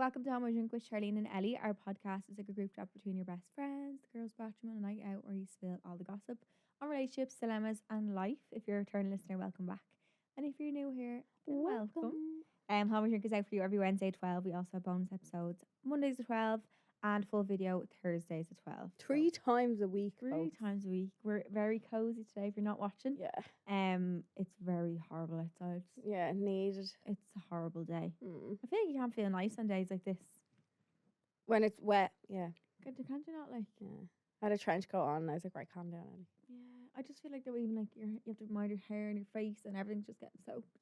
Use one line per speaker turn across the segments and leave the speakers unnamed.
Welcome to How Much Drink with Charleen and Ellie. Our podcast is like a group chat between your best friends, the girls' bathroom on a night out where you spill all the gossip on relationships, dilemmas, and life. If you're a returning listener, welcome back. And if you're new here, then welcome. How Much Drink is out for you every Wednesday at 12. We also have bonus episodes Mondays at 12 and full video Thursdays at 12.
Three times a week.
Three times a week. We're very cozy today if you're not watching.
Yeah.
It's very horrible outside.
Yeah, needed.
It's a horrible day.
Mm.
I feel like you can't feel nice on days like this.
When it's wet, yeah.
Can't you not like?
Yeah. I had a trench coat on and I was like, right, calm down, Ellie.
Yeah, I just feel like that even like you have to mind your hair and your face and everything's just getting soaked.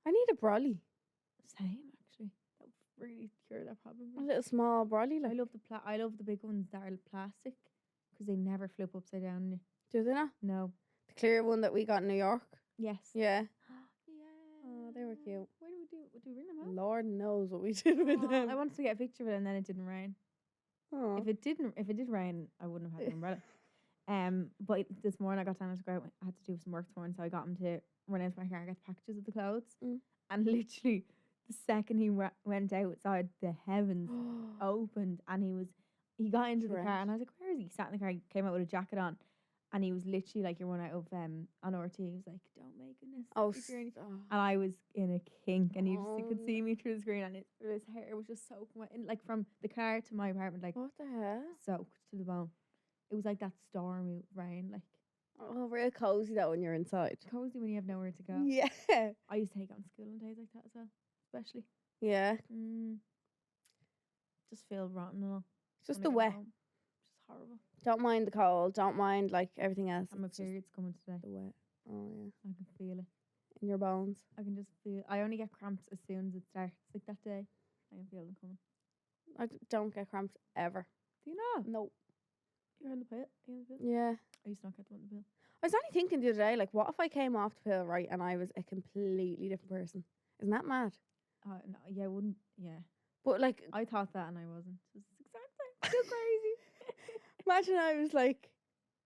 I need a brolly.
Same actually. That would really cure that problem.
A little small brolly.
I
Like.
love the big ones that are plastic because they never flip upside down. On you.
Do they not?
No.
The clear one that we got in New York.
Yes.
Yeah.
Yeah.
Oh, they were cute.
Why do we do? Do we bring them out?
Lord knows what we did with them.
I wanted to get a picture of it and then it didn't rain.
Oh.
If it did rain, I wouldn't have had an umbrella. But this morning I got down to go out. I had to do some work this morning, so I got him to run out to my car and get the packages of the clothes. And literally, the second he went outside, the heavens opened, and he got into the car, and I was like, "Where is he?" He sat in the car, he came out with a jacket on, and he was literally like, "You're one out of on RT." He was like, "Don't make a mess." And I was in a kink, and you could see me through the screen, and his hair was just soaking wet, and like from the car to my apartment, like
What the hell?
soaked to the bone. It was like that stormy rain, like
Oh, real cozy that when you're inside.
cozy when you have nowhere to go.
Yeah.
I used to take on school on days like that as well, especially.
Yeah.
Just feel rotten and all.
Just
when
the
I get
wet.
home. Just horrible.
Don't mind the cold. Don't mind like everything else.
And my
It's just
period's coming today.
the wet. Oh yeah.
I can feel it.
In your bones.
I can just feel. I only get cramps as soon as it starts. Like that day, I can feel them coming.
I don't get cramps ever.
Do you not?
No.
You're on the pill. Are you on the pill?
Yeah.
I used to not get them on the pill.
I was only thinking the other day, like, what if I came off the pill, right, and I was a completely different person? Isn't that mad?
No, yeah, I wouldn't. Yeah,
But like,
I thought that, and I wasn't. It's exactly so crazy.
imagine I was like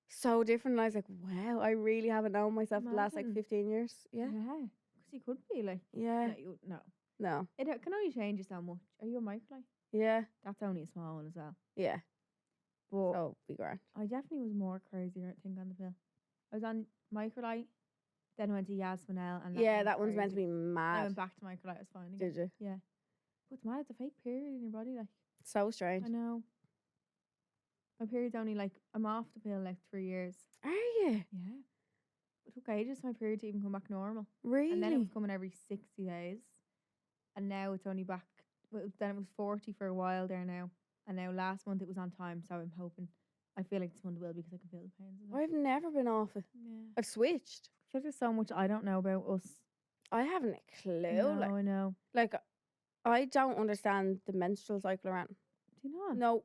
so different, and I was like, wow, I really haven't known myself the last like
Imagine.
15 years. Yeah.
Because you could be like.
Yeah.
No.
No.
It can only change you so much. Are you a microlight?
Yeah.
That's only a small one as well.
Yeah.
But
So be grand.
I definitely was more crazier, I think, on the pill. I was on microlight, then I went to Yasminel, and
Yeah, that one's meant to be
I
mad.
went back to microlight. It was fine again.
Did you?
Yeah. But it's mad. It's a fake period in your body, like.
So strange.
I know. My period's only like I'm off the pill like 3 years.
Are you?
Yeah. It took ages for my period to even come back normal.
Really?
And then it was coming every 60 days. And now it's only back. Well, then it was 40 for a while there now. And now last month it was on time, so I'm hoping. I feel like this month will because I can feel the pains.
I've never been off it.
Yeah.
I've switched.
I feel like there's so much I don't know about us.
I haven't a clue.
No,
Like,
I know.
like, I don't understand the menstrual cycle around.
Do you not?
No,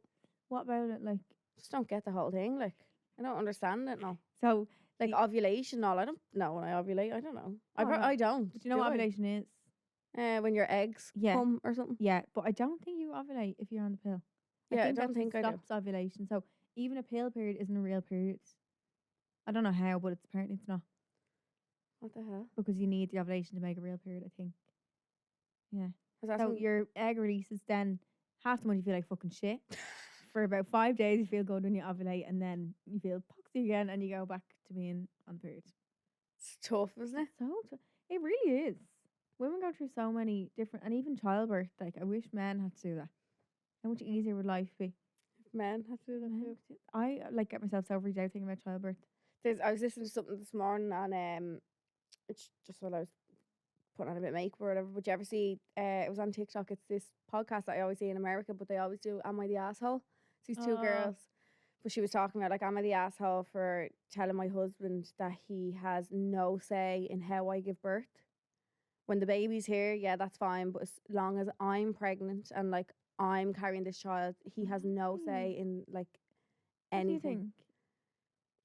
What about it? Like,
just don't get the whole thing. Like, I don't understand it. No,
so,
like
The-
ovulation. All I don't know when I ovulate. I don't know.
Oh, no.
I don't.
do you know what ovulation is?
When your eggs
Yeah.
come or something.
Yeah, but I don't think you ovulate if you're on the pill.
Yeah, I
think
don't
that
think I do.
stops ovulation. So even a pill period isn't a real period. I don't know how, but apparently it's not
What the hell?
because you need the ovulation to make a real period. I think. Yeah.
Is that
So
something-
your egg releases, then half the month you feel like fucking shit. For about 5 days you feel good when you ovulate, and then you feel poxy again, and you go back to being on the period.
It's tough, isn't it?
It really is. Women go through so many different, and even childbirth. Like I wish men had to do that. How much easier would life be?
Men have to do that too.
I like get myself so freaked out thinking about childbirth.
I was listening to something this morning on it's just while I was putting on a bit of makeup or whatever. But you ever see it was on TikTok, it's this podcast that I always see in America, but they always do Am I the Asshole? It's these two
Oh.
girls. But she was talking about like, am I the asshole for telling my husband that he has no say in how I give birth? When the baby's here, yeah, that's fine. But as long as I'm pregnant and like I'm carrying this child, he has no say in like
What do you
anything.
think?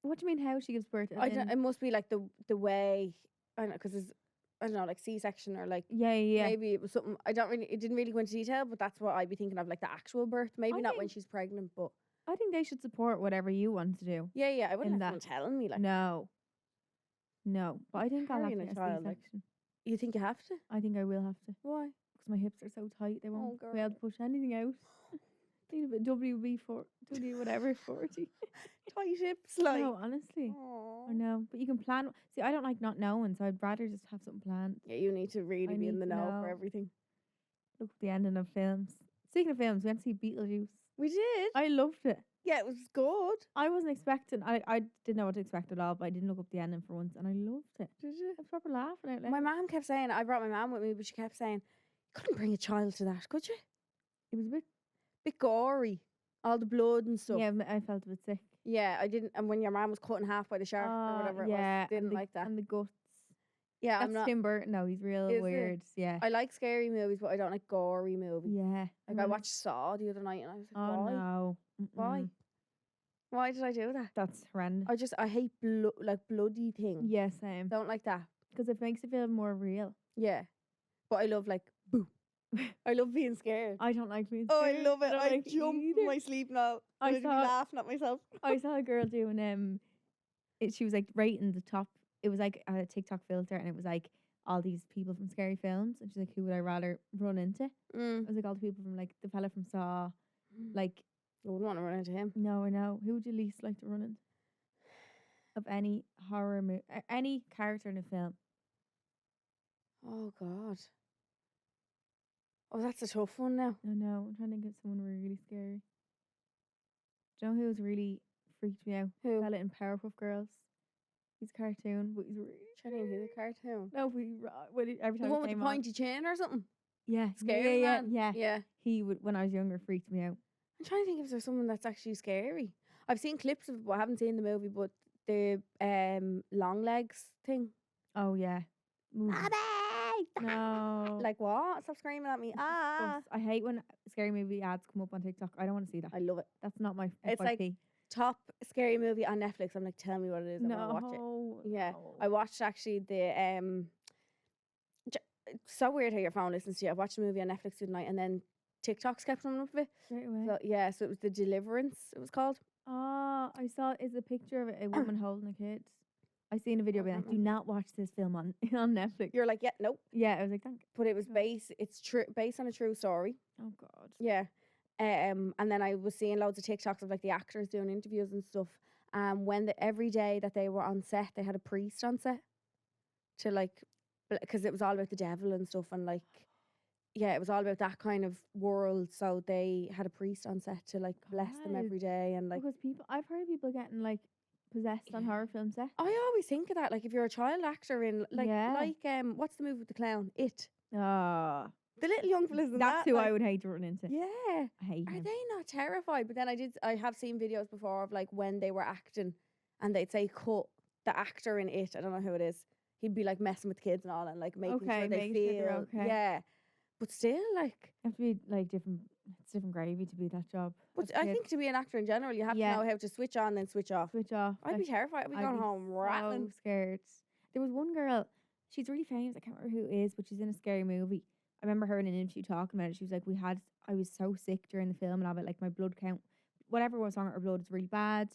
What do you mean? How she gives birth?
I don't, it must be like the way, I don't know, because it's, I don't know, like C-section or like
yeah.
maybe it was something. It didn't really go into detail, but that's what I'd be thinking of, like the actual birth. Maybe
I
not when
think-
she's pregnant, but
I think they should support whatever you want to do.
yeah, I wouldn't
In
have someone telling me like.
No, but I think I'll have
carrying
to
a
get a
child, like-
C-section.
You think you have to?
I think I will have to
Why?
because my hips are so tight they won't be able to push anything out. Need a bit W whatever 40.
Tight hips, like.
No, honestly.
Aww.
I know, but you can plan. See, I don't like not knowing, so I'd rather just have something planned.
Yeah, you need to really be in the know for everything.
Look at the ending of films. Speaking of films, we went to see Beetlejuice.
We did.
I loved it.
Yeah, it was good.
I wasn't expecting. I didn't know what to expect at all, but I didn't look up the ending for once, and I loved it.
Did you?
I was proper laughing out loud.
My mum kept saying, I brought my mum with me, but she kept saying, you couldn't bring a child to that, could you?
It was a
bit gory. All the blood and stuff.
Yeah, I felt a bit sick.
Yeah, I didn't. And when your mum was cut in half by the shark or whatever it was, didn't like that.
And the guts.
Yeah,
that's Tim Burton. No, he's real weird. Yeah.
I like scary movies, but I don't like gory movies.
Yeah.
Like I watched Saw the other night and I was like, why?
No.
Why? Why did I do that?
That's horrendous.
I hate bloody things.
Yeah, same.
Don't like that.
Because it makes it feel more real.
Yeah. But I love like, boo. I love being scared.
I don't like being
scared.
Oh,
I love it. I jump in my sleep now. I was laughing at myself.
I saw a girl doing, she was like rating the top. It was like a TikTok filter and it was like all these people from scary films. And she's like, who would I rather run into? It was like all the people from like the fella from Saw. Like,
I wouldn't want to run into him.
No, I know. Who would you least like to run into? Of any horror movie, any character in a film.
Oh, God. Oh, that's a tough one now.
I know. I'm trying to think of someone really scary. Do you know who's really freaked me out?
Who?
Fella in Powerpuff Girls. He's a cartoon, but he's really
Charleen, he's a cartoon.
No, every time
the one with the pointy chin or something?
Yeah.
Scary man?
Yeah. He would, when I was younger, freaked me out.
I'm trying to think if there's someone that's actually scary. I've seen clips of it, but I haven't seen the movie, but the long legs thing.
Oh, yeah.
Abby!
No.
Like what? Stop screaming at me. Ah.
I hate when scary movie ads come up on TikTok. I don't want to see that.
I love it.
That's not my FYP.
It's like top scary movie on Netflix. I'm like, tell me what it is. I'm gonna watch it. Yeah.
No.
I watched actually the it's so weird how your phone listens to you. I watched the movie on Netflix tonight and then TikToks kept coming up with it.
Straight away.
So yeah, so it was The Deliverance, it was called.
Oh, I saw is a picture of a woman holding a kid. I seen a video being like, do not watch this film on Netflix.
You're like, yeah, nope.
Yeah, I was like, thank you.
But it was based on a true story.
Oh God.
Yeah. And then I was seeing loads of TikToks of like the actors doing interviews and stuff. When every day that they were on set, they had a priest on set to like, because it was all about the devil and stuff, and like, yeah, it was all about that kind of world. So they had a priest on set to like bless them every day and like.
Because I've heard of people getting like possessed on horror film sets.
I always think of that, like if you're a child actor in like what's the movie with the clown? It.
Ah.
The little young fellas in
That's who I would hate to run into.
Yeah.
I hate him.
Are they not terrified? But then I have seen videos before of like when they were acting and they'd say cut the actor in it. I don't know who it is. He'd be like messing with kids and all and like making sure they feel.
Okay.
Yeah. But still like.
You have to be like different. It's different gravy to be that job.
But I think to be an actor in general, you have to know how to switch on then switch off.
Switch off.
I'd be terrified. I'd be going home rattling.
So scared. There was one girl. She's really famous. I can't remember who it is, but she's in a scary movie. I remember her in an interview talking about it. She was like, I was so sick during the film and all of it, like my blood count, whatever was wrong with her blood is really bad.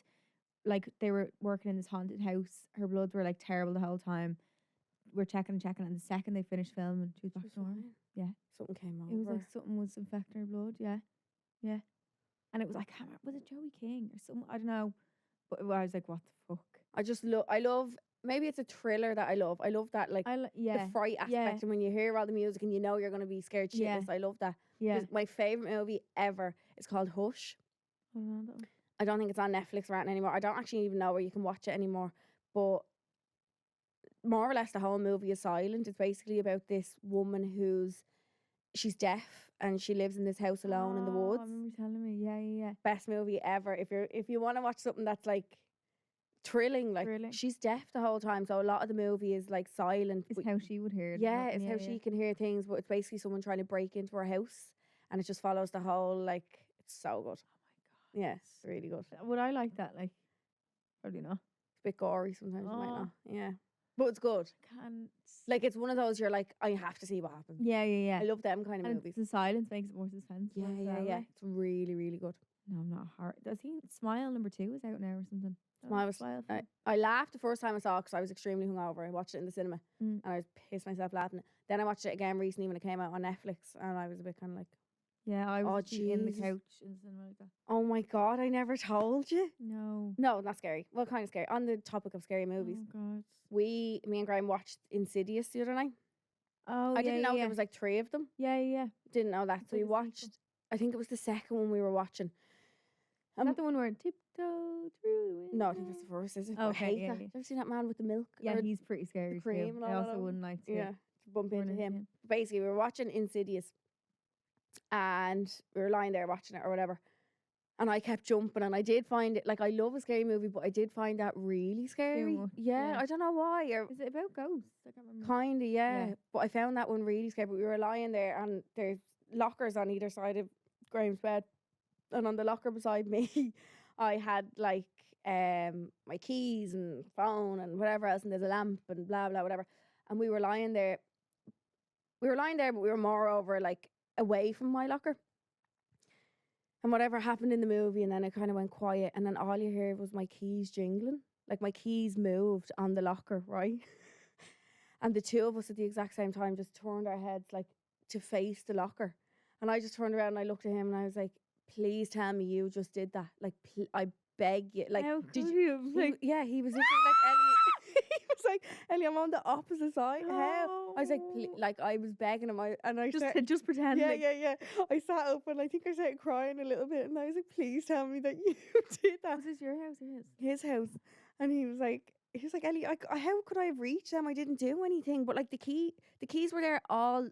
Like they were working in this haunted house. Her bloods were like terrible the whole time. We're checking, and the second they finished filming, she was back to normal. Yeah.
Something came over.
It was like something was infecting her blood, yeah. Yeah. And it was like, was it Joey King or something? I don't know. But I was like, what the fuck?
I love, maybe it's a thriller that I love. I love that, like, the fright aspect. And when you hear all the music and you know you're going to be scared shitless, I love that.
Yeah.
My favourite movie ever is called Hush. I don't think it's on Netflix or anything anymore. I don't actually even know where you can watch it anymore. But more or less the whole movie is silent. It's basically about this woman she's deaf and she lives in this house alone in the woods.
I remember you telling me. Yeah.
Best movie ever. If you want to watch something that's like thrilling, like she's deaf the whole time, so a lot of the movie is like silent.
It's how she would hear it.
Yeah, it's how she can hear things, but it's basically someone trying to break into her house, and it just follows the whole like. It's so good. Oh my God. Yeah, it's really good.
Would I like that? Like, probably not.
It's a bit gory sometimes. You might not. Yeah. But it's good.
Can't.
Like, it's one of those you're like, I have to see what happens.
Yeah.
I love them kind of movies.
The silence makes it more suspenseful.
Yeah. It's really, really good.
No, I'm not hard. I think Smile #2 is out now or something.
Smile. I laughed the first time I saw it because I was extremely hungover. I watched it in the cinema and I was pissed myself laughing. Then I watched it again recently when it came out on Netflix, and I was a bit kind of like,
Yeah, I was
oh,
actually in the
Jesus.
couch in the cinema like that.
oh my God, I never told you.
No.
No, not scary. Well, kind of scary. On the topic of scary movies,
Oh God.
me and Graham watched Insidious the other night.
Oh
I
yeah,
didn't know
yeah.
there was like 3 of them.
Yeah.
Didn't know that.
It's
So
like
we
a sequel.
watched, I think it was the second one we were watching.
Is that the one where tiptoe through the window?
No, I think that's the first, is it? I
Okay,
hate
yeah,
that.
yeah.
You ever seen that man with the milk?
Yeah,
Or
he's pretty scary
cream
too.
and
I
all that
also
on-
wouldn't like to.
yeah, to bump
run
into him.
him.
Basically, we were watching Insidious, and we were lying there watching it or whatever. And I kept jumping, and I did find it, like, I love a scary movie, but I did find that really scary.
much,
Yeah,
yeah.
I don't know why. Or
Is it about ghosts? I can't remember.
kind of, yeah.
Yeah.
But I found that one really scary. But we were lying there, and there's lockers on either side of Graham's bed. And on the locker beside me, I had, like, my keys and phone and whatever else, and there's a lamp and blah, blah, whatever. And we were lying there. But we were more over, like, away from my locker. And whatever happened in the movie, and then it kind of went quiet, and then all you heard was my keys jingling. Like, my keys moved on the locker, right? And the two of us at the exact same time just turned our heads, like, to face the locker. And I just turned around and I looked at him and I was like, please tell me you just did that. Like, I beg you. Like,
How
did
could
you?
you? Like,
Yeah, he was literally like, Ellie. He was like, Ellie, I'm on the opposite side. How? I was like, like, I was begging him. And I
just pretend.
yeah,
like,
yeah. I sat up and I think I started crying a little bit, and I was like, please tell me that you did that.
Was this your house or his?
His house. And he was like, Ellie, how could I have reached them? I didn't do anything. But like the keys were there all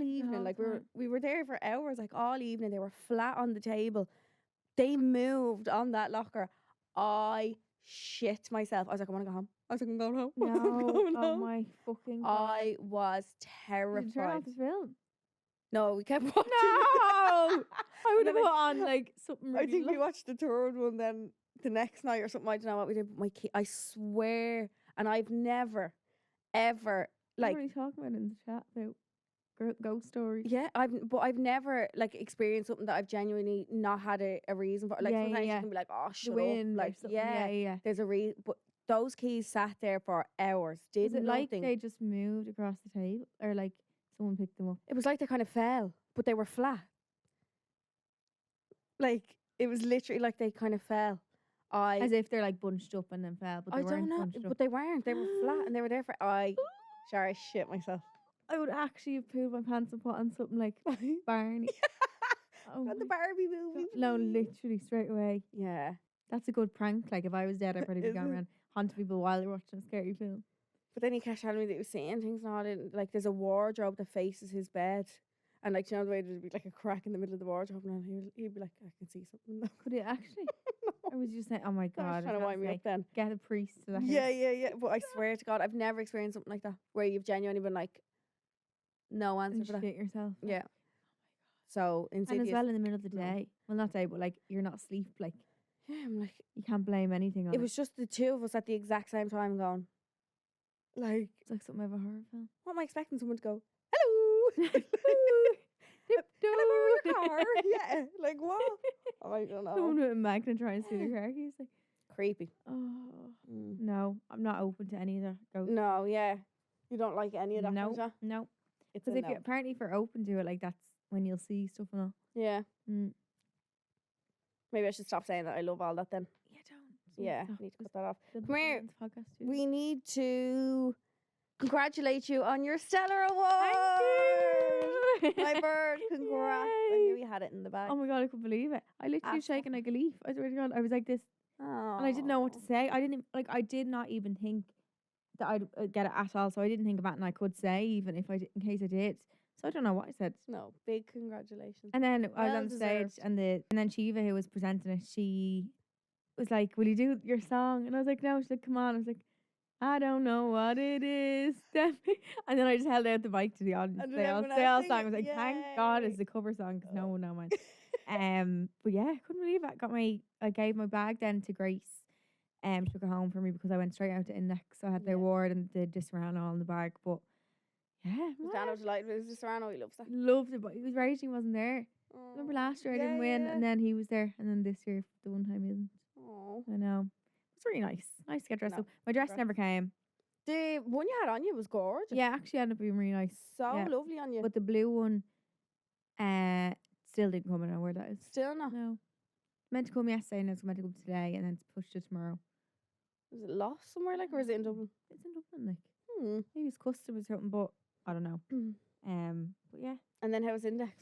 evening.
whole
Like
time.
we were there for hours, like all evening. They were flat on the table. They moved on that locker. I shit myself. I was like, I want to go home. I was like, I'm going home. I'm
No.
going
Oh
home.
my fucking God.
I was
Did you turn off
terrified.
the film?
No, we kept watching.
No. I would have
then
put on like something.
I
Really
think we
low.
watched the third one then the next night or something. I don't know what we did. But my I swear, and I've never, ever
What
like
are you talking about in the chat about ghost stories?
yeah. I've never like experienced something that I've genuinely not had a reason for. Like
Yeah,
sometimes
yeah.
you can be like, oh,
The
shut
wind
up.
or
Like
something.
yeah,
Yeah.
there's a reason. But those keys sat there for hours. Did
Is it
nothing.
like they just moved across the table, or like someone picked them up?
It was like they kind of fell, but they were flat. Like it was literally like they kind of fell.
As if they're like bunched up and then fell, but they
I
weren't
don't know,
bunched up.
but they weren't. They were flat and they were there for. Sorry, I shit myself.
I would actually have pulled my pants and put on something like Barney. Oh
From the
my
Barbie movie.
God. No, literally straight away.
Yeah.
That's a good prank. Like if I was dead, I'd probably be
Is
going
it?
around haunting people while they're watching a scary film.
But then he kept telling me that he was seeing things and all. And, like there's a wardrobe that faces his bed. And like, you know the way there'd be like a crack in the middle of the wardrobe, and he'd be like, I can see something now.
Could it actually? I was just saying, oh my
That was
God.
trying to wind me up then.
Get a priest to the house.
Yeah. But I swear to God, I've never experienced something like that where you've genuinely been like, no answer
And
for that.
shit yourself. like.
Yeah. So
And
Insidious.
as well in the middle of the
No.
day. Well, not day, but like you're not asleep. Like
Yeah, I'm like,
you can't blame anything on it.
it was just the two of us at the exact same time going, like,
It's like something out of a horror film.
what am I expecting someone to go, hello? Hello, your car. Yeah, like what? I don't know.
Someone with a magnet trying to steal the car keys. Like,
Creepy.
oh no, I'm not open to any of that. Ghost.
No, yeah. You don't like any of that?
No,
kind of stuff?
no.
It's a
Because if
no.
you apparently if you're open to it, like that's when you'll see stuff and all.
Yeah.
Mm.
Maybe I should stop saying that. I love all that then.
Yeah, don't.
Yeah,
Stop.
need to cut that off.
They'll
Come
be
here.
on this podcast too.
We need to congratulate you on your Stellar Award.
Thank you.
My bird, congrats. I
Yay.
knew you had it in the bag.
Oh my God, I couldn't believe it. I literally was
Asshole.
shaking like a leaf. I swear to God, I was like this, and I didn't know what to say. I didn't like. I did not even think that I'd get it at all. So I didn't think about it, and I could say even if in case I did. So I don't know what I said.
No, big congratulations.
And then I was
Well
on stage,
deserved.
and then Shiva, who was presenting it, she was like, "Will you do your song?" And I was like, "No." She's like, "Come on." I was like, "I don't know what it is." Definitely. And then I just held out the mic to the audience.
And
They all
everyone
sang. I
else
was
sing
like,
it.
"Thank God
Yay.
it's a cover song because no one know mine." But yeah, I couldn't believe it. I gave my bag then to Grace. She took it home for me because I went straight out to Index. So I had the
Yeah.
award and the Disarano all in the bag. But yeah,
Was
mad.
Dano delighted with his Serrano? He loves that.
Loved it, but he was raging, wasn't there. Remember last year I didn't win, and then he was there, and then this year the one time he isn't.
Oh.
I know. It's really nice. Nice to get dressed
No,
up. My dress
congrats.
never came.
The one you had on you was gorgeous.
Yeah, actually ended up being really nice.
So
yeah.
lovely on you.
But the blue one, still didn't come. I don't know where that is.
Still not.
No. Meant to come yesterday and it's meant to come today and then it's pushed to tomorrow.
Is it lost somewhere, like, or is it in Dublin?
It's in Dublin, like. Maybe it's custom or something, but I don't know. But yeah.
And then how was Index?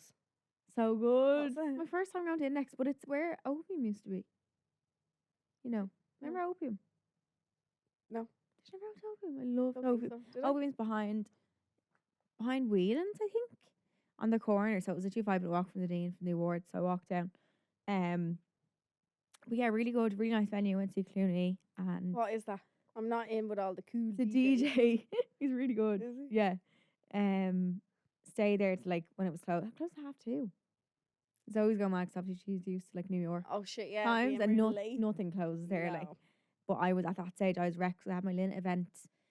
So good.
What's that?
My first time going to Index, but it's where Opium used to be. You know. Remember Opium?
No.
Did you ever go to Opium? I love
Don't think
Opium.
so. Did I?
Opium's behind Whelan's, I think. On the corner. So it was a 2-5-minute walk from the Dean from the awards. So I walked down. But yeah, really good, really nice venue. Went to see Clooney and
What is that? I'm not in with all the cool
the
DJs.
DJ. He's really good.
Is he?
Yeah. Stay there to like when it was closed. Close to 2:30. It's always go mad 'cause obviously she's used to like New York
Oh shit, yeah.
times
being
and
really late.
nothing closes there. Like,
No.
but I was at that stage. I was wrecked 'cause I had my Lynn event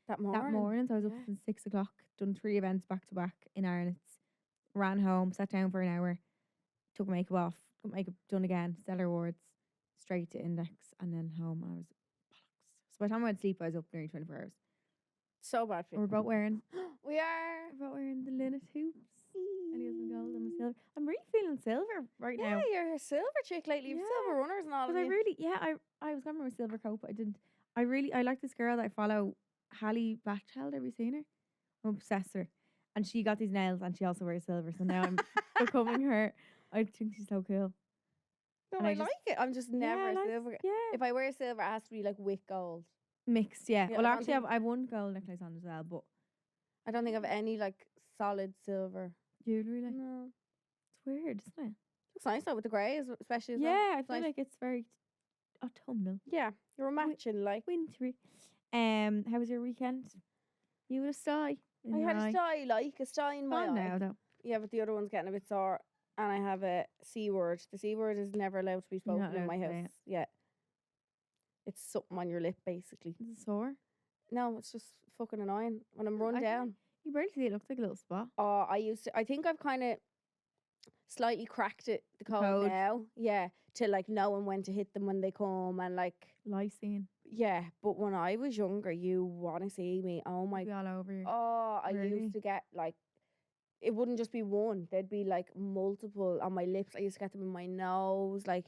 that morning.
that morning. So I was up
yeah.
since 6 o'clock. Done 3 events back to back in Arnott's. Ran home, sat down for an hour, took makeup off, got makeup done again. Stellar Awards, straight to Index, and then home. And I was bollocks. So by the time I went to sleep, I was up nearly 24 hours.
So bad for
And we're both wearing.
We are.
We're both wearing the Linnet hoops. Ellie has my gold and my silver. I'm really feeling silver right
Yeah,
now.
you're a silver chick lately. You've
Yeah.
silver runners and all of
Because I
you.
really, I was going to wear a silver coat, but I didn't. I like this girl that I follow, Hallie Batcheld. Have you seen her? I'm obsessed with her. And she got these nails and she also wears silver. So now I'm becoming her. I think she's so cool.
No,
and
I
I just-
like it. I'm just never
I
a
like-
silver.
Yeah.
If I wear silver, it has to be like with gold.
Mixed, yeah.
Yeah,
Well,
I don't
actually,
think-
I've one gold necklace on as well, but
I don't think I've any like solid silver.
jewellery, like,
No.
it's weird, isn't it?
Looks nice though with the grey, especially as well.
Yeah, I
It's
feel
nice.
like it's very autumnal,
Yeah, you're matching like.
wintry. How was your weekend? You had a sty in
I
your
had
eye.
a sty in my
Gone
eye.
now, though.
Yeah, but the other one's getting a bit sore, and I have a C word. The C word is never allowed to be
You're not
spoken in my
allowed to say
house. Yeah, it's something on your lip basically.
Is it sore?
No, it's just fucking annoying when I'm run
I
down.
You barely see it. Looks like a little spot.
Oh, I think I've kind of slightly cracked it, the code
code.
now. Yeah, to like knowing when to hit them when they come and like,
Lysine.
yeah. But when I was younger, you want to see me. Oh my,
Be all over you.
oh, I
Really?
used to get like, it wouldn't just be one. There'd be like multiple on my lips. I used to get them in my nose. Like,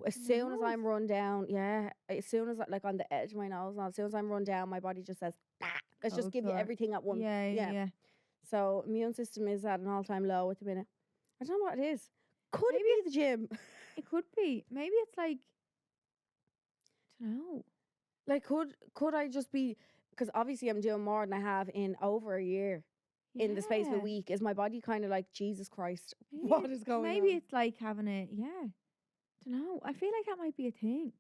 as soon as
Nose?
I'm run down, yeah, as soon as like on the edge of my nose, now, as soon as I'm run down, my body just says, "Ah, let's just
Cold
give you
sore.
everything at once.
Yeah.
So immune system is at an all-time low at the minute. I don't know what it is. Could it be the gym?
It could be. Maybe it's like, I don't know.
Like, could I just be? Because obviously I'm doing more than I have in over a year. In the space of a
Yeah.
week, is my body kind of like, Jesus Christ,
Maybe
what
it-
is going
Maybe
on?
it's like having a don't know. I feel like that might be a thing.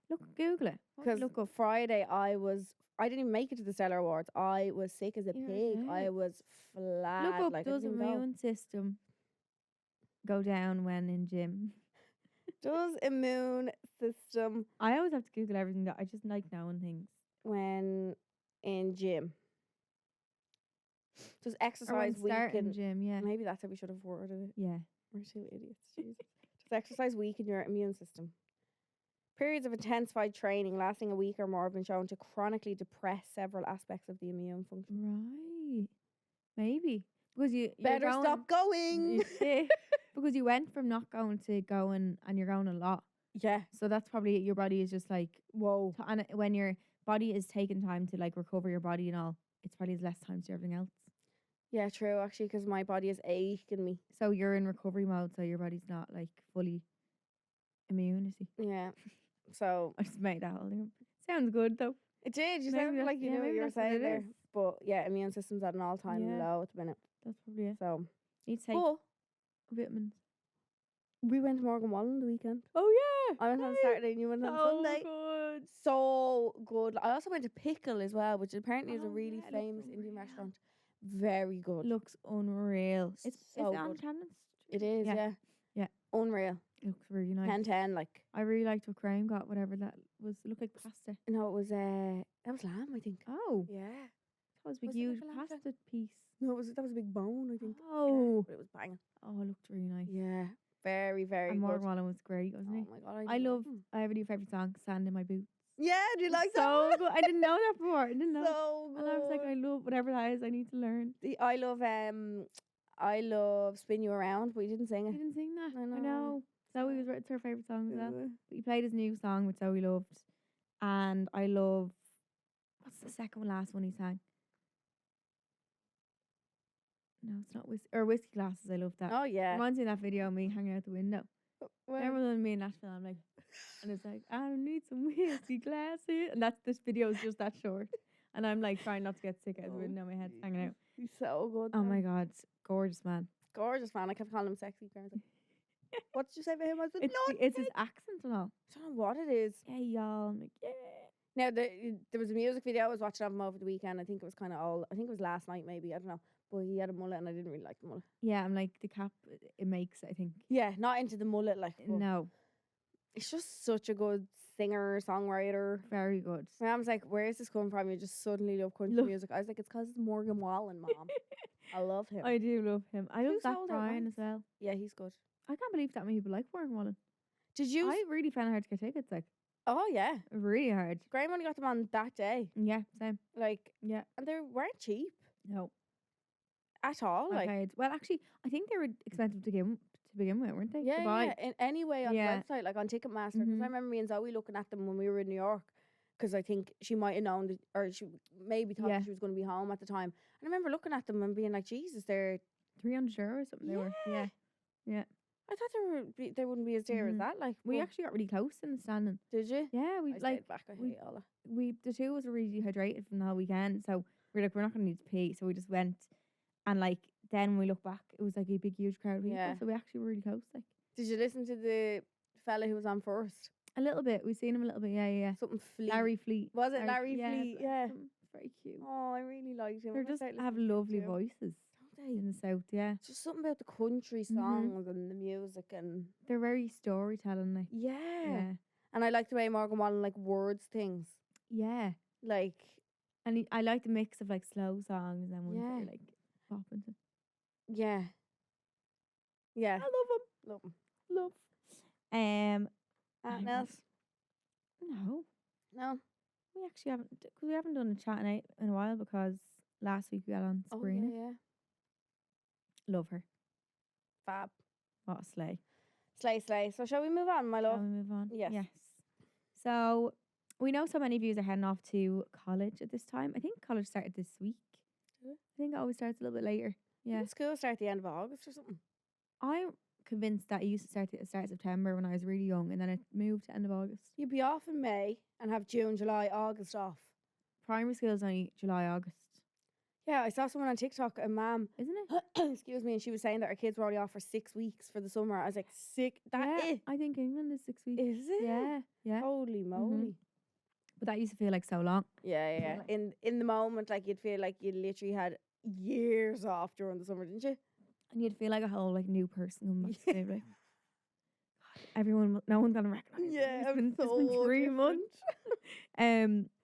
Look, Google it. What would
Because
you look up.
Friday I didn't even make it to the Stellar Awards. I was sick as a
You were
pig. I
sick.
was flat.
Look up.
like, I
Does
didn't even go.
immune system go down when in gym?
Does immune system
I always have to Google everything. That I just like knowing things.
when in gym? Does
Or when
exercise
starting
weaken?
gym. Yeah.
Maybe that's how we should have worded it.
Yeah.
We're two idiots. Jesus. Does exercise weaken your immune system? Periods of intensified training lasting a week or more have been shown to chronically depress several aspects of the immune function.
Right. Maybe because you're
Better
going,
stop going.
Yeah, because you went from not going to going, and you're going a lot.
Yeah.
So that's probably your body is just like,
Whoa.
and when your body is taking time to like recover your body and all, it's probably has less time to do everything else.
Yeah, true, actually, because my body is aching me.
So you're in recovery mode, so your body's not like fully immune. You see,
Yeah. So
I just made that whole thing up. Sounds good though.
it did. You
Maybe
sounded
that's-
like you
yeah,
knew what
maybe
you were
that's what
saying
it
there.
is.
But yeah, immune system's at an all-time
Yeah.
low at the minute.
That's probably it.
So,
Need to take
but
vitamins.
we went to Morgan Wallen the weekend.
Oh yeah,
I went on
nice.
Saturday and you went on Sunday.
Good.
So good. I also went to Pickle as well, which apparently is a
Oh,
really
yeah, it looks
famous Indian
unreal.
restaurant. Very good.
Looks unreal. It's
So
is it on
good.
Camden
It
Street?
is, yeah.
Yeah.
Unreal.
It looks really nice.
10-10, like.
I really liked what Graham got. Whatever that was, it looked like pasta.
No, it was that was lamb, I think.
Oh,
Yeah.
that was a big
Was it like
huge
a lamb
pasta piece.
No, that was a big bone, I think. Yeah,
Oh,
but it was banging.
oh, it looked really nice.
Yeah. Very, very
And
good.
Morgan Wallen was great, wasn't
Oh
he?
my god,
I love.
him.
I have a new favorite song, "Sand in My Boots."
Yeah, do you like
so
that?
good. I didn't know that before. I didn't know.
So good.
And I was like, I love whatever that is. I need to learn.
I love Spin You Around, but he didn't sing
He
it.
didn't sing that.
I
I
know.
know. Zoe was it's her favourite song as well.
Yeah.
But he played his new song, which Zoe loved. And I love, what's the second one, last one he sang? No, it's not Whiskey Glasses. I love that.
Oh yeah.
Reminds me of that video of me hanging out the window. Remember when me in Nashville, I'm like, and it's like, I need some whiskey glasses. And this video is just that short. And I'm like trying not to get sick out the window, my head's hanging out.
He's so good.
Oh my God, gorgeous man.
Gorgeous man. I kept calling him sexy. What did you say about him? I said,
It's his accent and all.
I don't know what it is.
Yeah, y'all. I'm like, yeah.
Now, there was a music video I was watching of him over the weekend. I think it was kind of all, I think it was last night maybe, I don't know. But he had a mullet and I didn't really like the mullet.
Yeah, I'm like, the cap, it makes, I think.
Yeah, not into the mullet like.
No.
He's just such a good singer, songwriter.
Very good.
My mom's like, where is this coming from? You just suddenly love country music. I was like, it's because it's Morgan Wallen, Mom. I love him.
I do love him. I love
Who's
Zach
older,
Bryan
right?
as well.
Yeah, he's good.
I can't believe that many people like Morgan Wallen.
Did you?
I really found it hard to get tickets, like,
Oh, yeah.
really hard.
Graham only got them on that day.
Yeah, same.
Like,
Yeah.
and they weren't cheap
No.
at all.
I
Like,
paid. Well, actually, I think they were expensive to begin with, weren't they?
yeah,
to buy.
yeah. In any way on
Yeah.
the website, like on Ticketmaster. Because
Mhm.
I remember me and Zoe looking at them when we were in New York. Because I think she might have known, or she maybe thought
Yeah.
she was going to be home at the time. And I remember looking at them and being like, Jesus, they're.
€300 or something they were. Yeah. Yeah.
I thought they wouldn't be as dear as
Mhm.
that. Like,
We
but-
actually got really close in the standing.
did you?
Yeah, we
I
like
stayed back. I
we-
hate all that.
the two of us were really dehydrated from the whole weekend, so we're like, we're not gonna need to pee, so we just went, and like then when we look back, it was like a big huge crowd of people,
Yeah.
so we actually were really close, like
Did you listen to the fella who was on first?
a little bit. We've seen him a little bit, yeah.
Something Fleet.
Larry Fleet.
Was it Larry
yeah,
Fleet? Yeah.
It's very cute.
Oh, I really liked him.
They
I'm gonna
just
start
have
listening to him
lovely
too.
voices
Don't they?
in the south, yeah.
Just something about the country
Mhm.
songs and the music and
They're very storytelling, like
yeah. And I like the way Morgan Wallen like words things.
yeah.
Like
And I like the mix of like slow songs and ones that
Yeah.
are like popping.
yeah. Yeah.
I love him.
Love him.
Love.
Anything
Hang on.
else?
No.
No.
We actually haven't, because we haven't done a chat night in a while because last week we got on
Oh
Sabrina.
yeah.
Love her.
Fab.
What a slay.
Slay. So shall we move on, my
Shall
love?
we move on?
Yes.
So we know so many of you are heading off to college at this time. I think college started this week.
Did it?
I think it always starts a little bit later. Yeah.
Didn't school start at the end of August or something?
I'm convinced that it used to start at the start of September when I was really young, and then it moved to end of August.
You'd be off in May and have June, July, August off.
Primary school is only July, August,
Yeah, I saw someone on TikTok, a mum,
isn't it?
excuse me, and she was saying that her kids were only off for 6 weeks for the summer. I was like, sick. That
yeah, I think England is 6 weeks.
is it?
Yeah, yeah.
Holy moly.
But that used to feel like so long.
Yeah, yeah.
like-
In the moment, like you'd feel like you literally had years off during the summer, didn't you?
And you'd feel like a whole like new person coming back to
Yeah.
school, like, God, everyone, no one's gonna recognize me. It's been 3 months.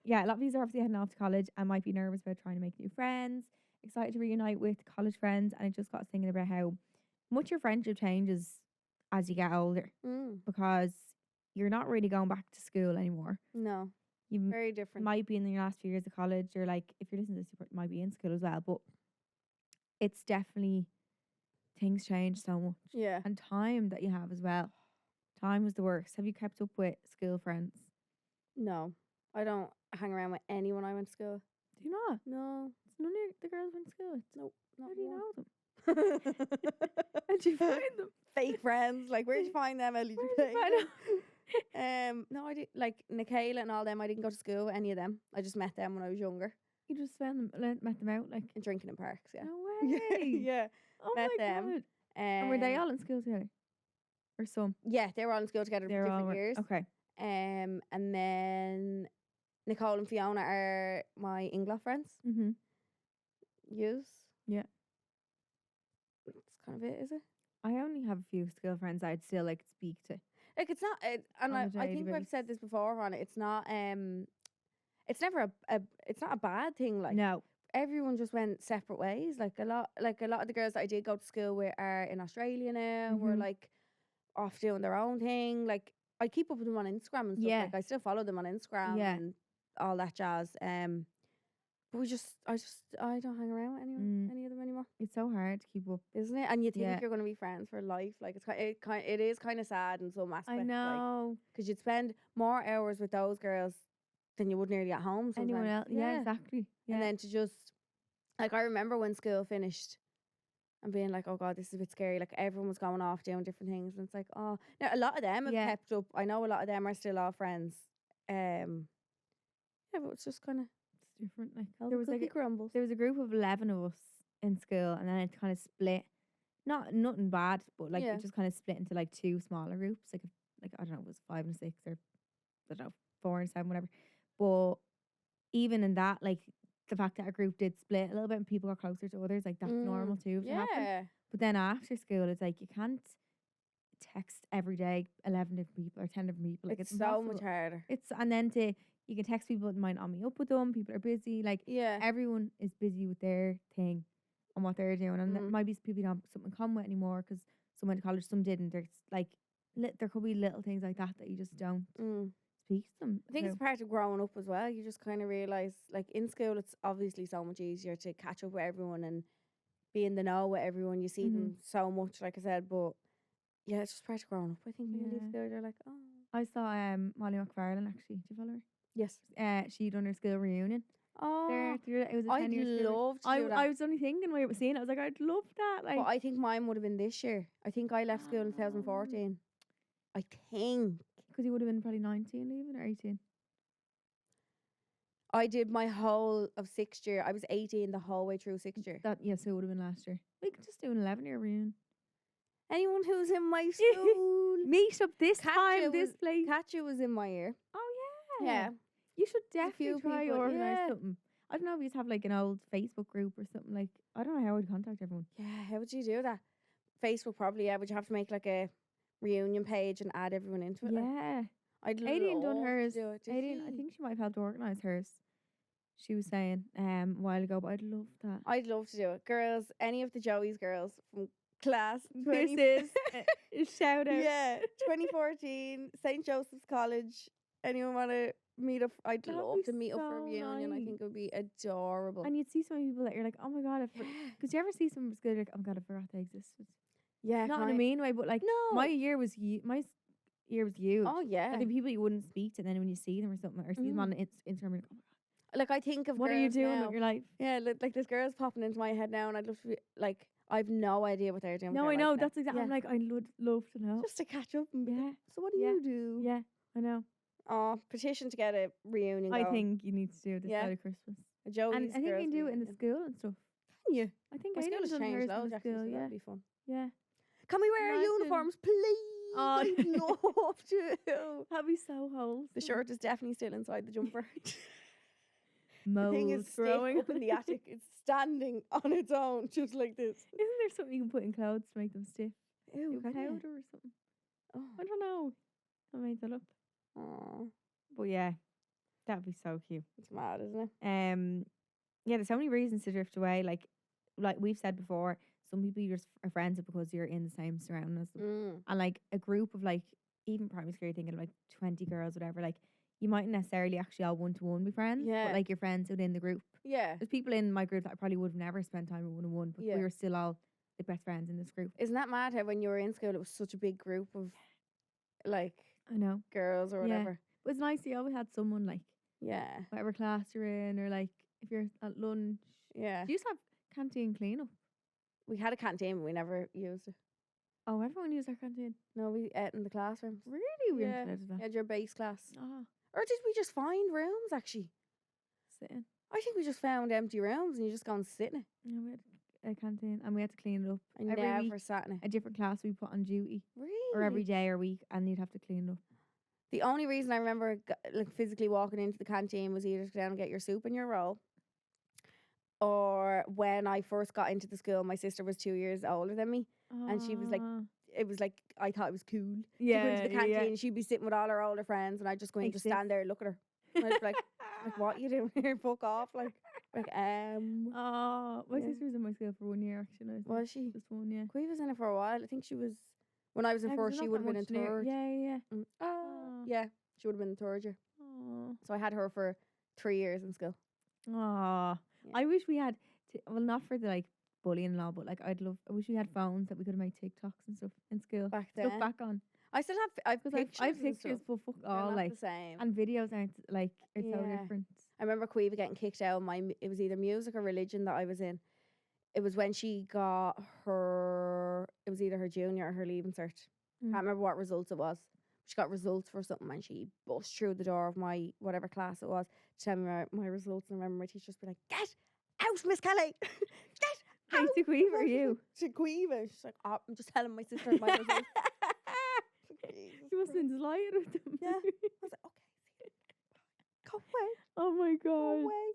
Yeah, a lot of you are obviously heading off to college and might be nervous about trying to make new friends, excited to reunite with college friends, and I just got thinking about how much your friendship changes as you get older
Mm,
because you're not really going back to school anymore.
no,
You
very different.
might be in your last few years of college, or like if you're listening to this, you might be in school as well, but it's definitely things change so much.
Yeah.
And time that you have as well. Time was the worst. Have you kept up with school friends?
No, I don't hang around with anyone I went to school.
Do you not?
No,
It's none of the girls went to school with.
nope.
How
Not
do you
one.
know them? How'd you find them?
Fake friends. Like, where'd you find them, Ellie?
Where
Did
did
you
you
find
find
them? No, I did. Like Nicola and all them. I didn't go to school with any of them. I just met them when I was younger
You just met them out like.
and drinking in parks. Yeah.
No
Yeah.
way.
Yeah.
Oh
met
my
them.
god. And were they
Um,
all in school together? Or some?
Yeah, they were all in school together for
They're all
different years.
Okay.
And then Nicole and Fiona are my Ingloff friends.
Mm-hmm.
Yous.
Yeah.
That's kind of it, is it?
I only have a few school friends I'd still like to speak to.
Like it's not, and
On a
I
daily
think I've
basis.
said this before on it. It's not, it's never it's not a bad thing. Like
No.
everyone just went separate ways. Like a lot of the girls that I did go to school with are in Australia now. We're
Mhm.
like off doing their own thing. Like I keep up with them on Instagram and stuff.
Yeah.
Like I still follow them on Instagram
Yeah.
and all that jazz. But I don't hang around with any of them anymore.
It's so hard to keep up.
Isn't it? And you think
Yeah.
you're going to be friends for life. Like it is kind of sad in some aspects.
I know.
Because you'd spend more hours with those girls than you would nearly at home sometimes.
Anyone else? Yeah, exactly. Yeah.
And then to just, like, I remember when school finished and being like, oh God, this is a bit scary. Like, everyone was going off doing different things. And it's like, oh. Now, a lot of them have kept up. I know a lot of them are still all friends. Yeah, but it's just kind of
different. Like
there was like crumbles.
There was a group of 11 of us in school, and then it kind of split. Nothing bad, but like it just kind of split into like 2 smaller groups. Like I don't know, it was 5 and 6, or I don't know, 4 and 7, whatever. But even in that, like the fact that our group did split a little bit and people got closer to others, like that's normal too to happen. But then after school, it's like you can't text every day 11 different people or 10 different people. Like
it's so much harder.
And then you can text people that might not meet up with them. People are busy. Like everyone is busy with their thing and what they're doing, and there might be people you don't have something in common with anymore because some went to college, some didn't. There's like there could be little things like that you just don't speak to them.
I think it's part of growing up as well. You just kind of realize, like in school, it's obviously so much easier to catch up with everyone and be in the know with everyone. You see them so much, like I said, but yeah, it's just part of growing up. I think when you leave school, you're like, oh.
I saw Molly McFarlane actually. Do you follow her?
Yes.
She done her school reunion.
Oh,
it was a 10-year school.
I'd love to do that.
I was only thinking when I was seeing it, I was like, I'd love that. Like,
but I think mine would have been this year. I think I left school in 2014. I think.
Because you would have been probably 19 leaving or 18.
I did my whole of 6th year. I was 18 the whole way through 6th year.
So it would have been last year. We could just do an 11-year reunion.
Anyone who's in my school.
Meet up this time, this place.
Katja was in my year.
Oh, yeah.
Yeah.
You should definitely try
people,
organise something. I don't know if you have like an old Facebook group or something. Like, I don't know how I'd contact everyone.
Yeah, how would you do that? Facebook probably, yeah. Would you have to make like a reunion page and add everyone into it?
Yeah.
I'd
Aideen done hers.
To do it.
Aideen, I think she might have helped organise hers. She was saying a while ago, but I'd love that.
I'd love to do it. Girls, any of the Joey's girls from class 20.
This is a shout out.
Yeah, 2014, St. Joseph's College. Anyone want to meet up? I'd love to meet up for a reunion.
Nice.
I think it would be adorable.
And you'd see so many people that you're like, oh my God. Because you ever see someone good, like, oh my God, I forgot they existed.
Yeah.
Not in a mean way, but like,
no.
my year was huge.
Oh, yeah.
Like the people you wouldn't speak to, and then when you see them or something, or see them on Instagram, you're like, oh my God.
Like, I think of
what are you doing with your life?
Yeah, like there's girls popping into my head now, and I'd love to be, like, I've no idea what they're doing.
No, I know. That's exactly. Yeah. I'm like, I'd love to know.
Just to catch up and be like, so what do you do?
Yeah, I know.
Oh, petition to get a reunion
I think you need to do this side of Christmas.
A Joey's
and I think you can do it in the school and stuff.
Can you?
I think
my school has changed loads, actually, so that'd be fun.
Yeah.
Can we wear our uniforms, please?
Oh,
I'd love to.
That'd be so wholesome.
The shirt is definitely still inside the jumper.
The
thing is growing up in the attic. It's standing on its own, just like this.
Isn't there something you can put in clothes to make them stiff?
Ew,
powder or something?
Oh.
I don't know. I made that up.
Oh.
But yeah, that'd be so cute.
It's mad, isn't it?
Yeah, there's so many reasons to drift away. Like we've said before, some people you just are friends with because you're in the same surroundings as them. And like a group of like, even primary school, you're thinking of like 20 girls, whatever, like you mightn't necessarily actually all one-to-one be friends, but like you're friends within the group.
Yeah.
There's people in my group that I probably would have never spent time with one-on-one, but we were still all the best friends in this group.
Isn't that mad how when you were in school it was such a big group of like
I know
girls or whatever?
But it's nice you always had someone like whatever class you're in, or like if you're at lunch.
Yeah.
Do you just have canteen cleanup?
We had a canteen but we never used it.
Oh, everyone used our canteen.
No, we ate in the classrooms.
Really? We
You had your base class.
Oh.
Or did we just find rooms actually?
Sitting.
I think we just found empty rooms and you just go and sit in it.
No, we had a canteen and we had to clean it up.
I never sat in it.
A different class we put on duty.
Really?
Or every day or week, and you'd have to clean it up.
The only reason I remember like physically walking into the canteen was either to go down and get your soup and your roll, or when I first got into the school, my sister was 2 years older than me, and she was like, it was like I thought it was cool to go into the canteen. And she'd be sitting with all her older friends, and I'd just go in, just stand there and look at her. And I'd be like, what you doing here? Fuck off! Like,
my sister was in my school for 1 year actually.
Was she?
Just one, yeah.
Queen was in it for a while. I think she was When I was in
Yeah, 'cause
first,
they're
she
not
would
that
have been in
much near-
third.
Yeah.
Yeah, she would have been in third year.
Oh.
So I had her for 3 years in school.
Aw.
Yeah.
I wish we had, well, not for the like bullying and all, but like I wish we had phones that we could make TikToks and stuff in school.
Back
Look
then.
back on.
I still have I've
Because
pictures.
I've
and
pictures,
stuff.
but fuck
They're
all,
not
like,
the same.
and videos aren't, like, it's so
Yeah.
different.
I remember Queeva getting kicked out of it was either music or religion that I was in. It was when she got it was either her junior or her leaving cert.
Mm.
Can't remember what results it was. She got results for something and she bust through the door of my whatever class it was to tell me my results. And I remember my teachers be like, "Get out, Miss Kelly! Get
Hey,
out!"
to Queeve or you?
To Queeva. She's like, "Oh, I'm just telling my sister my results."
You must have been delighted with them.
Yeah. I was like, "Okay, go away,
Oh my
go
god.
away."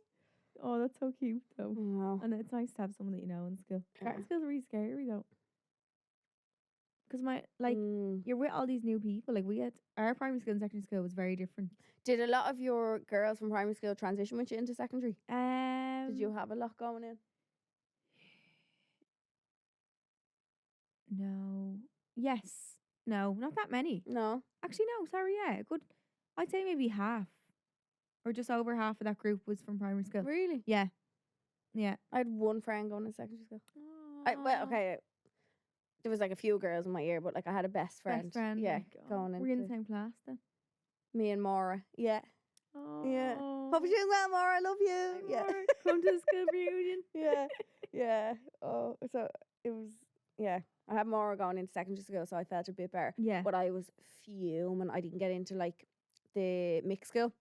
Oh, that's so cute though.
Wow.
And it's nice to have someone that you know in school.
Yeah.
Art skills are really scary though. Because you're with all these new people. Like our primary school and secondary school was very different.
Did a lot of your girls from primary school transition with you into secondary? Did you have a lot going in?
No. Yes. No, not that many.
No.
Actually, no. Sorry, yeah. Good. I'd say maybe half, or just over half of that group was from primary school.
Really?
Yeah. Yeah.
I had one friend going to secondary school. Well, okay. There was like a few girls in my year, but like I had a best friend.
Best friend.
Yeah,
like,
going
Were you in the
into
same class then?
me and Maura. Yeah.
Oh.
Yeah. Hope you're doing well, Maura. I love you.
Hi,
Yeah.
Maura. Come to the school reunion.
Yeah. Yeah. Oh, so it was. Yeah, I had Maura going into secondary school, so I felt a bit better.
Yeah.
But I was fuming. I didn't get into like the mixed school,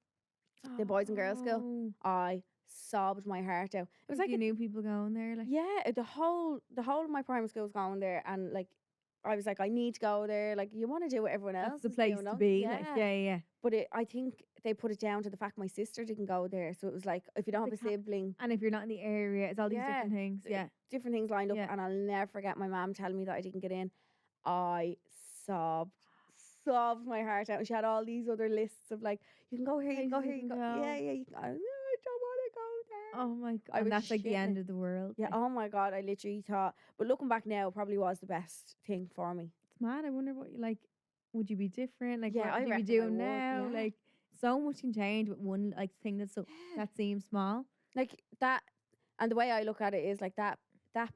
the boys and girls school. I sobbed my heart out. It was like
you knew people going there, like.
yeah, the whole of my primary school was going there, and like I was like, I need to go there. Like, you want to do what everyone else
That's the
is
place
doing,
to
don't
be.
you?
Like, yeah.
But I think they put it down to the fact my sister didn't go there, so it was like if you don't have a sibling,
And if you're not in the area, it's all these different things. Yeah.
different things lined up.
Yeah.
And I'll never forget my mum telling me that I didn't get in. I sobbed my heart out. And she had all these other lists of like, you can go here, you can go here, you can go. Yeah, you can go. No, I don't want to go there.
Oh my god.
I
And
was
that's like the
shitting
end
it.
of the world.
Yeah,
like.
oh my God, I literally thought, but looking back now, it probably was the best thing for me.
It's mad. I wonder what you like. Would you be different? Like,
Yeah,
what
I
would you be
reckon I
doing
would,
now?
yeah.
Like, so much can change with one like thing that's so that seems small.
Like that, and the way I look at it is like that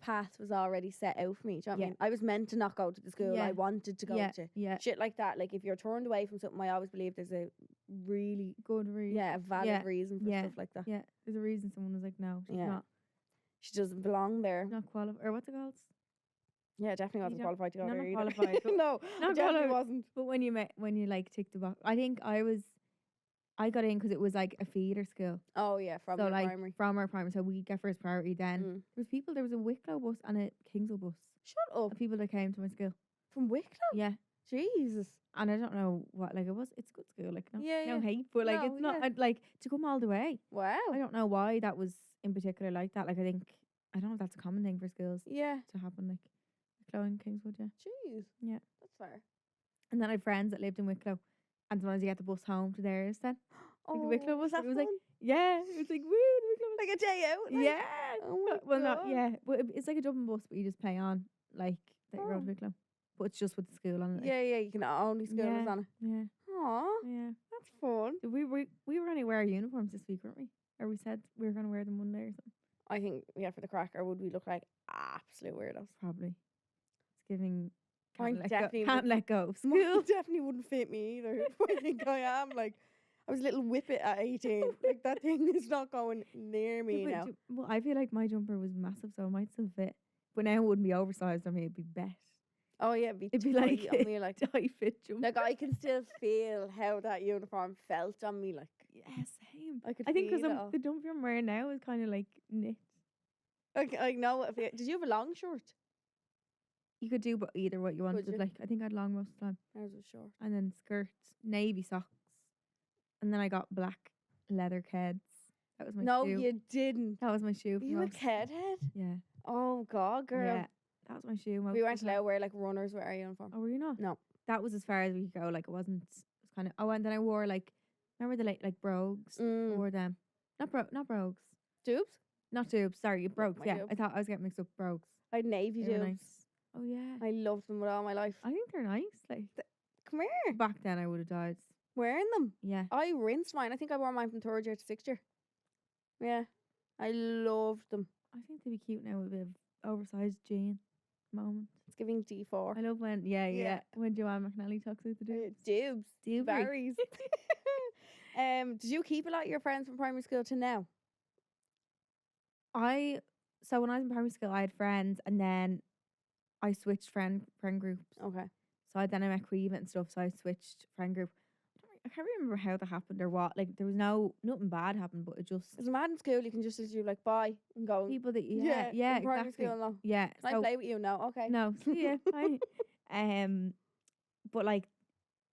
path was already set out for me. Do you know what I mean? I was meant to not go to the school
Yeah.
I wanted to go to.
Yeah.
Shit like that. Like if you're turned away from something, I always believe there's a really
Good reason.
a valid reason for
Yeah.
stuff like that.
Yeah. There's a reason someone was like, no, she's
Yeah.
not
She doesn't belong there.
not qualified. Or what's it called?
Yeah, definitely wasn't
don't-
qualified to go
no,
there
not
either.
qualified, but-
No,
not
I definitely
qualified.
wasn't.
But when you like tick the box, I think I got in because it was like a feeder school.
Oh yeah, from
so
your
like
primary.
from our primary, so we get first priority. Then there was a Wicklow bus and a Kingswell bus.
Shut up.
Of people that came to my school.
From Wicklow?
Yeah,
Jesus.
and I don't know what like it was. It's a good school, like no
Yeah.
hate, but like
No,
it's not
yeah.
like to come all the way.
Wow.
I don't know why that was in particular like that. Like I don't know if that's a common thing for schools
Yeah.
to happen. Like Wicklow and Kingswood, yeah.
Jeez.
Yeah.
That's fair.
And then I had friends that lived in Wicklow, and sometimes you get the bus home to theirs. Then
Oh,
the Wicklow bus,
that
it was like
fun?
yeah, it was like woo, the Wicklow bus.
Like a day out? Like?
Yeah.
Oh my
Well, not
God.
yeah, but it's like a Dublin bus, but you just pay on like that you're
Oh.
going to Wicklow, but it's just with the school on it. like.
Yeah, you can only school
Yeah.
was on it.
Yeah.
Aw,
Yeah.
that's fun.
We were going to wear our uniforms this week, weren't we? Or we said we were going to wear them Monday or something.
I think, yeah, for the cracker, would we look like absolute weirdos?
Probably. It's giving.
I definitely
Can't
would-
let go of
Mine
school.
definitely wouldn't fit me either. I think I am. Like, I was a little whippet at 18. Like, that thing is not going near me
Yeah,
now.
but well, I feel like my jumper was massive, so it might still fit. But now it wouldn't be oversized on me. It'd be bet.
Oh, yeah,
It'd be
tight
like
on me, like,
tight fit jumper.
like, I can still feel how that uniform felt on me. Like,
yeah, same.
I could
I think
feel
because
it all.
the jumper I'm wearing now is kind of like knit.
Okay, I know what it did you have a long shirt?
You could do but either what you wanted.
you?
Like I think I had long most of the time,
Ours was short.
and then skirts, navy socks, and then I got black leather keds. That was my
No,
shoe.
you didn't.
That was my shoe.
Were
for
you a
most-
kid head?
Yeah.
Oh, God, girl.
Yeah. That was my shoe. most
We
of
weren't
the time.
allowed to wear, like, runners with our uniform.
Oh, were you not?
No.
That was as far as we could go. Like it wasn't. It was kind of. Oh, and then I wore like, remember the like brogues?
Mm.
Wore them. Not brogues.
Dupes?
Not tubes. Sorry, brogues.
my
Yeah,
dube.
I thought I was getting mixed up. Brogues.
I had navy
They were
dupes.
nice. Oh yeah.
I loved them with all my life.
I think they're nice. Like
Come here.
back then, I would have died.
Wearing them.
Yeah.
I rinsed mine. I think I wore mine from 3rd year to 6th year. Yeah. I loved them.
I think they'd be cute now with a bit of oversized jean moment.
It's giving D4.
I love when
Yeah.
when Joanne McNally talks about the dude.
Dibs.
Dibbery.
Varies. Did you keep a lot of your friends from primary school to now?
So when I was in primary school, I had friends, and then I switched friend groups.
Okay.
So then I met Queeve and stuff. So I switched friend group. I can't remember how that happened or what. Like there was nothing bad happened, but it just
It's mad in school. You can just do like bye and go.
people that
in primary
exactly.
school, no.
Yeah.
Can I play with you? No. Okay.
No, see ya, bye. But like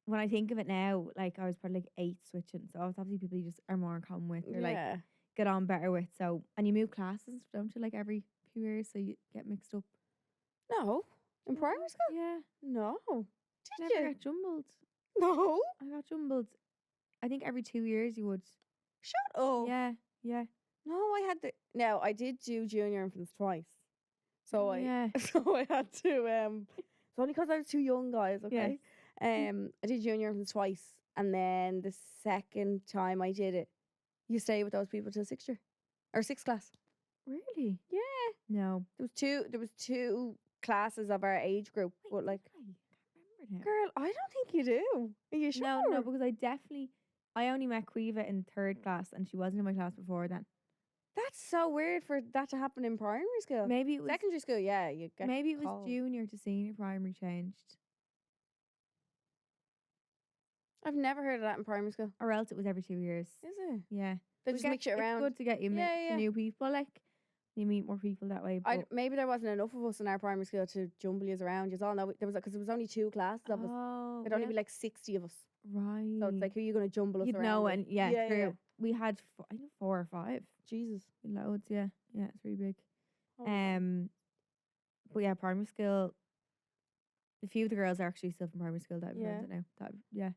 when I think of it now, like I was probably like 8 switching. So obviously people you just are more in common with. They're like get on better with. So and you move classes, don't you? Like every few years, so you get mixed up.
No. In primary school?
Yeah.
No. Did
Never
you?
got jumbled.
No.
I got jumbled. I think every 2 years you would.
Shut up.
Yeah.
No, I had to. No, I did do junior infants twice. So
yeah.
so I had to. It's only because I was too young, guys. Okay. I did junior infants twice, and then the second time I did it, you stay with those people till 6th year or 6th class.
Really?
Yeah.
No.
There was two classes of our age group, but like,
I can't remember now.
girl, I don't think you do. Are you sure?
No, because I only met Quiva in 3rd class, and she wasn't in my class before then.
That's so weird for that to happen in primary school.
Maybe it was
Secondary school, yeah, you get
maybe it was
called.
junior to senior primary changed,
I've never heard of that in primary school.
or else it was every 2 years.
Is it?
Yeah,
They
We
just
get-
mix it around.
It's good to get you
Yeah,
to new people. Like you meet more people that way. But
Maybe there wasn't enough of us in our primary school to jumble us around. You all know there was because there was only 2 classes of us.
oh,
There'd only be like 60 of us.
right.
So it's like, who are you going to jumble us
you'd
around?
know,
with?
and true. We had I think 4 or 5.
Jesus.
Loads, yeah, it's really big.
Oh my God.
But yeah, primary school. A few of the girls are actually still from primary school that I've
Yeah.
friends at now.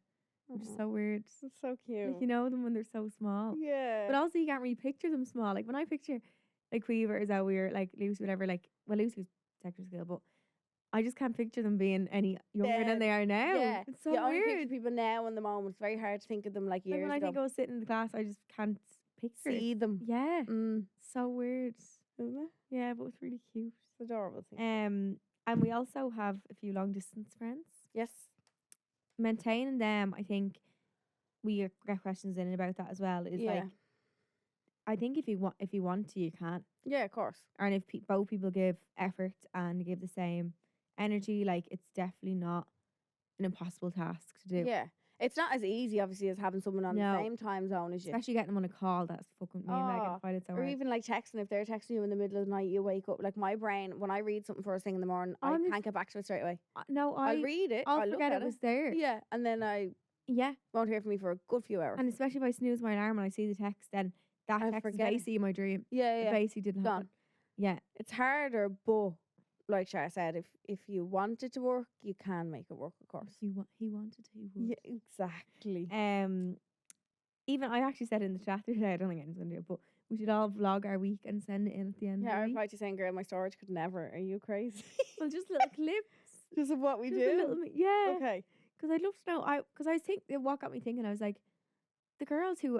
Which is
Aw,
so weird.
that's so cute.
Like you know them when they're so small,
Yeah.
but also you can't really picture them small. Like when I picture like Weaver is how we were like Lucy, whatever. Like Lucy was secondary school, but I just can't picture them being any younger than they are now.
Yeah.
It's so
you only picture
weird.
people now in the moment. It's very hard to think of them like
Like
years
when I
ago.
think I was sitting in the class, I just can't picture it.
See them.
Yeah,
Mm.
so weird.
Isn't it?
Yeah, but it's really cute.
It's adorable thing.
And we also have a few long distance friends.
Yes.
Maintaining them, I think we get questions in about that as well. Is
Yeah.
like, I think if you want to, you can.
Yeah, of course.
And if both people give effort and give the same energy, like it's definitely not an impossible task to do.
Yeah. It's not as easy, obviously, as having someone on
No.
the same time zone as you.
Especially getting them on a call. That's fucking me and Megan
Oh,
find it so
Or
hard.
even like texting, if they're texting you in the middle of the night, you wake up. Like my brain, when I read something first thing in the morning, I
Honest-
can't get back to it straight away.
No,
I'll read it,
I'll
I'll look
forget
at
it was there.
Yeah, and then I
Yeah.
won't hear from me for a good few hours.
And especially if I snooze my alarm and I see the text, then that
I
text is
forget it.
basically my dream.
Yeah,
It
yeah.
basically didn't
Gone.
happen. Yeah.
It's harder, but like Shara said, if you want it to work, you can make it work, of course.
He wanted to. He would.
Yeah, exactly.
Even I actually said in the chat the other day, I don't think anyone's gonna do it, but we should all vlog our week and send it in at the end
Yeah, I
of the week.
replied to saying, girl, my storage could never. Are you crazy?
Well, just little clips.
Just of what we
Just a little
do.
bit- yeah.
Okay.
Because I'd love to know. Because I think what got me thinking. I was like, the girls who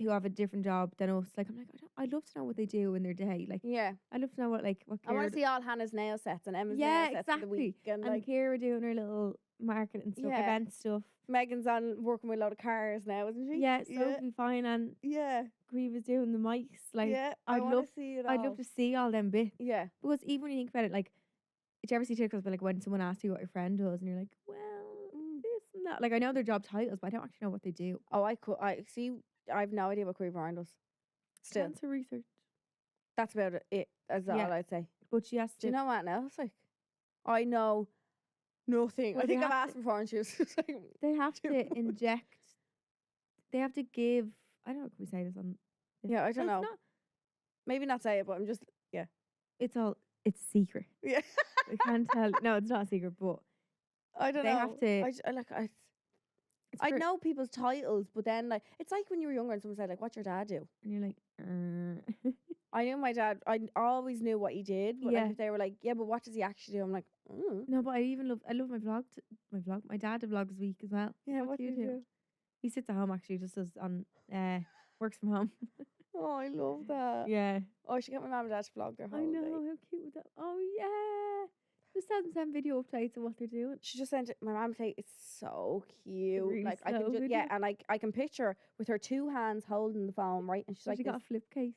have a different job than us. Like I'm like, I'd love to know what they do in their day. Like
Yeah.
I'd love to know what
I want
Kira
to see all Hannah's nail sets and Emma's
Yeah,
nail sets of the
exactly.
week. And
and
like
Kira doing her little market and stuff,
Yeah.
event stuff.
Megan's on working with a lot of cars now, isn't she?
Yeah, Sophie Fine and
Yeah.
Grieve is doing the mics. Like
yeah.
I'd
wanna
love-
see it all.
I'd love to see all them bits.
Yeah.
Because even when you think about it, like, did you ever see TikToks but like when someone asks you what your friend does and you're like, well, this and that. Like I know their job titles, but I don't actually know what they do.
Oh, I see. I have no idea what Queen Ryan does. Still,
Cancer research.
that's about it. That's
Yeah.
all I'd say.
But she has to.
Do you know what else? Like, I know nothing.
Well,
I
they
think I've
have
asked before, and she was just like,
they have
do
to
know.
inject. They have to give. I don't know. Can we say this on? This?
Yeah, I don't
Well,
know.
It's, not,
maybe not say it, but I'm just,
it's all. It's secret.
yeah.
I can't tell. No, it's not a secret. But
I don't
They
know.
have to- it's
I
for-
know people's titles, but then like it's like when you were younger and someone said like, "What's your dad do?"
and you're like,
I knew my dad. I always knew what he did. But
Yeah.
like if they were like, yeah, but what does he actually do? I'm like,
No, but I love my vlog. My dad vlogs a week as well.
yeah, what do you do?
He sits at home actually, just does on works from home.
Oh, I love that.
Yeah.
Oh, I should get my mum and dad to vlog their
I
holiday.
know, how cute was that? Oh yeah. Just hasn't sent video updates of what they're doing.
She just sent it. My mum say it's so cute.
Really
Like I
slow
can just
video.
and I can picture her with her two hands holding the phone, right? And she's
So
like,
she got a flip case.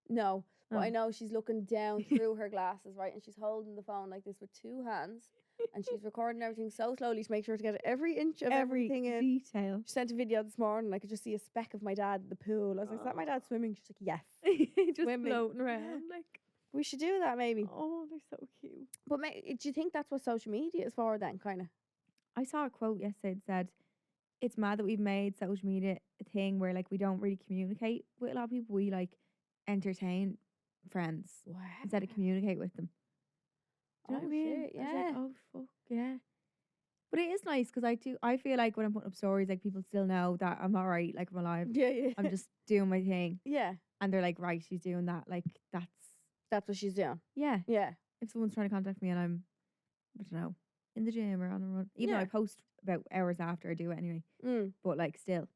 no, but I
Oh.
know she's looking down through her glasses, right? And she's holding the phone like this with two hands, and she's recording everything so slowly to make sure to get every inch of everything in.
detail.
She sent a video this morning. I could just see a speck of my dad in the pool. I was like, is that my dad swimming? She's like, yes.
Just
Swimming.
floating around like.
We should do that maybe.
Oh, they're so cute.
But do you think that's what social media is for then, kind of?
I saw a quote yesterday that said, "It's mad that we've made social media a thing where like we don't really communicate with a lot of people. We like entertain friends
Wow.
instead of communicate with them." Do you know what I mean?
Shit,
I was
yeah.
like, oh fuck yeah. But it is nice because I feel like when I'm putting up stories, like people still know that I'm alright, like I'm alive.
Yeah.
I'm just doing my thing,
yeah.
and they're like, right, she's doing that. Like
That's what she's doing.
yeah.
Yeah.
If someone's trying to contact me and I'm, I don't know, in the gym or on a run, even though
Yeah.
I post about hours after I do it anyway.
Mm.
But like still,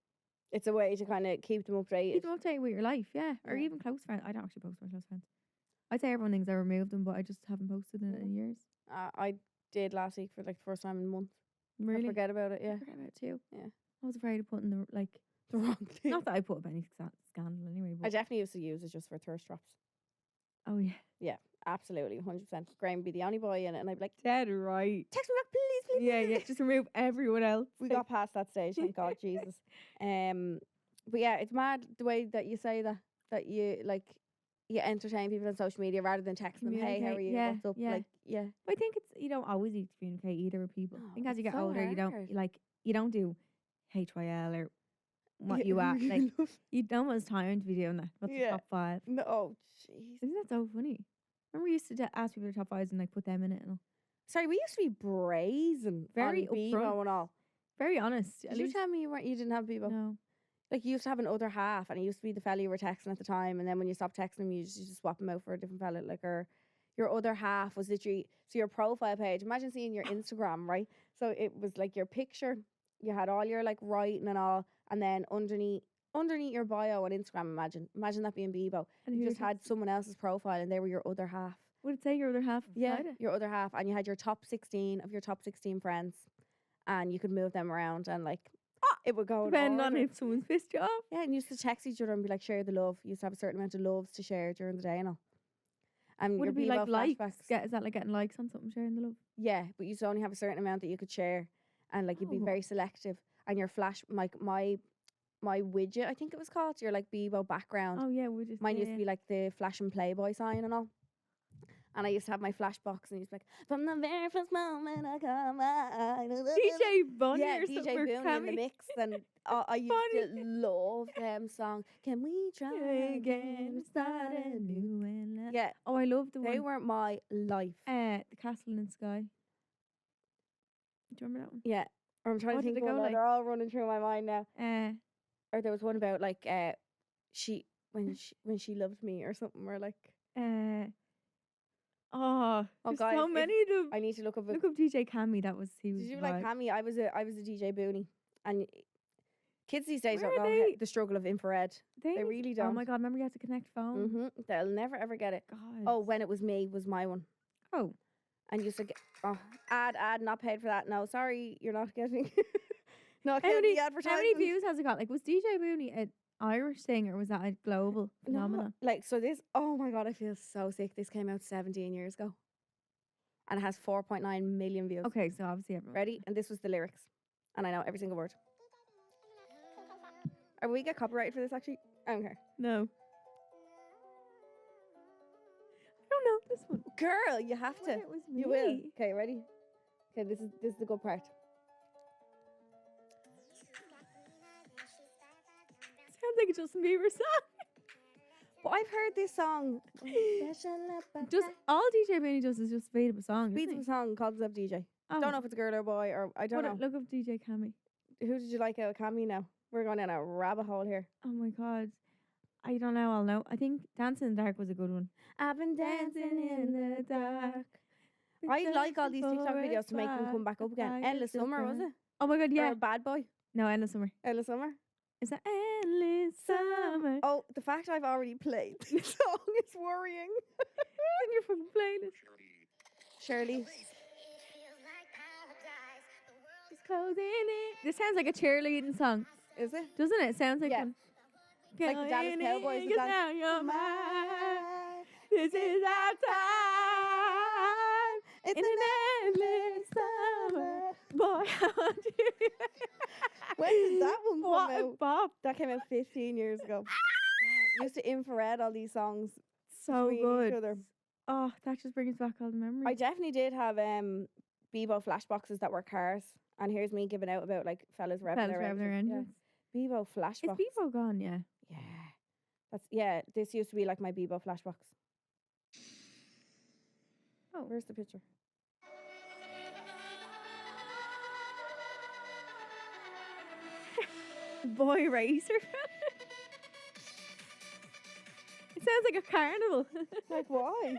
It's a way to kind of keep them updated.
keep them updated with your life, yeah. Or
Yeah.
even close friends. I don't actually post my close friends. I'd say everyone thinks I removed them, but I just haven't posted in it in years.
I did last week for like the first time in months.
Really?
I forget about it. Yeah.
I forget about it too.
Yeah.
I was afraid of putting the like.
The wrong thing.
Not that I put up any scandal anyway.
I
But
definitely used to use it just for thirst traps.
oh yeah,
Absolutely, 100%. Graham would be the only boy in it, and I'd be like,
dead right.
text me back, please, please.
Yeah, just remove everyone else.
We got past that stage, thank God, Jesus. But yeah, it's mad the way that you say that you like you entertain people on social media rather than texting them, hey, how are
Communicate,
you?
yeah,
What's up?
yeah.
Like, yeah.
I think it's you don't always need to communicate either with people.
No,
I think as you
it's
get
so
older, you don't
hard.
you don't do HYL or what
Yeah,
you at.
really
Like
love-
you don't have time to be doing that. What's the
Yeah.
top 5?
No, oh, jeez.
Isn't that so funny? Remember we used to ask people their top 5s and like put them in it and all.
Sorry, we used to be brazen,
Very
on Bebo
upfront.
and all.
Very honest.
Did you tell me you didn't have Bebo?
No.
Like, you used to have an other half, and it used to be the fella you were texting at the time, and then when you stopped texting him, you just swap him out for a different fella. Like, your other half was literally, so your profile page, imagine seeing your Instagram, right? So it was like your picture, you had all your like writing and all, and then underneath your bio on Instagram, imagine that being Bebo.
And
You
who
just had someone else's profile, and they were your other half.
would it say your other half?
Yeah,
beside it?
your other half, and you had your top 16 of your top 16 friends, and you could move them around, and like, it would go in
Depending on
order.
if someone's pissed you off.
Yeah, and you used to text each other and be like, share the love. You used to have a certain amount of loves to share during the day and all. And
Would
your
it be
Bebo
like likes?
flashbacks.
Is that like getting likes on something, sharing the love?
Yeah, but you used to only have a certain amount that you could share, and like you'd be
Oh.
very selective. And your flash, like my widget, I think it was called, your like Bebo background.
Oh yeah, we just
Mine used to be like the Flash and Playboy sign and all. And I used to have my flash box, and he used to be like, from the very first moment I come out.
DJ Booney
Yeah,
or
DJ
something. or
Booney in the
Cammy.
mix, and I used to love them song. Can we try again? Start a new one. Yeah,
Oh, I love the
they
one.
were my life.
The Castle in the Sky. Do you remember that one?
Yeah, or I'm trying
What
to
did
think
it
of
go
one now.
like?
They're all running through my mind now.
Uh,
Or there was one about like when she loved me or something, or like
oh, there's
guys,
so
if-
many of them.
I need to look up.
Look up DJ Cammy. That was he was.
Did you
the
like
vibe.
Cammy? I was a DJ Booney, and kids these days
Where
don't
are
know
they?
the struggle of infrared. They
need-
really
Oh
don't.
my god! Remember you had to connect phone.
They'll never ever get it.
God.
Oh, When It Was Me was my one.
Oh.
And used to get ad not paid for that. No, sorry, you're not getting not
How
getting
many,
the
how
advertisement.
many views has it got? Like, was DJ Booney an Irish thing or was that a global
No,
phenomenon?
like so this. Oh my god, I feel so sick. This came out 17 years ago, and it has 4.9 million views.
Okay, so obviously everyone.
Ready? And this was the lyrics, and I know every single word. Are we get copyrighted for this? Actually, I don't care.
No. I don't know this one.
Girl, you have to.
When It Was
You will.
Me.
Okay, ready? Okay, this is the good part.
Sounds like a Justin Bieber song.
But I've heard this song.
Just all DJ Booney does is just beat up a song.
beats
Isn't
a
he?
song called Up DJ.
Oh.
Don't know if it's a girl or a boy, or I don't know.
Look up DJ Cammy.
Who did you like out of Cammy now? We're going down a rabbit hole here.
Oh my god. I don't know. I'll know. I think Dancing in the Dark was a good one.
I've been dancing in the dark. I like all these TikTok videos to make them come back up again. Endless Summer, was it?
Oh my god, yeah.
Or Bad Boy?
No, Endless Summer.
Endless Summer?
Is that Endless Summer?
Oh, the fact I've already played this song is worrying.
It's in your fucking playlist.
Shirley.
It's closing in. This sounds like a cheerleading song,
Is it?
doesn't it? It sounds like
Yeah.
one.
Like the Dallas Cowboys.
Cause now you're mine. This is our time.
It's
In an endless summer. Boy, I want you.
When did that one come
What a
out?
bop.
That came out 15 years ago. Used to infrared all these songs
So
between
good.
each other.
Oh, that just brings back all the memories.
I definitely did have Bebo flash boxes that were cars. And here's me giving out about like fellas revving
Fellas
their
revving their
engines.
engines.
Yeah. Bebo flash
Is
box.
Bebo gone? Yeah.
Yeah. This used to be like my Bebo flash box.
Oh.
Where's the picture?
Boy Racer. It sounds like a carnival.
Like why?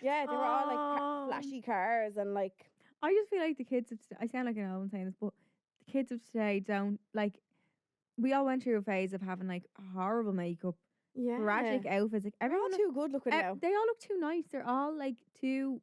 Yeah, they were all like
Oh.
flashy cars and like
I just feel like the kids of today, I sound like an old one saying this, but the kids of today don't like. We all went through a phase of having like horrible makeup, tragic outfits. Like
They're all
everyone,
too good looking now.
they all look too nice. They're all like too,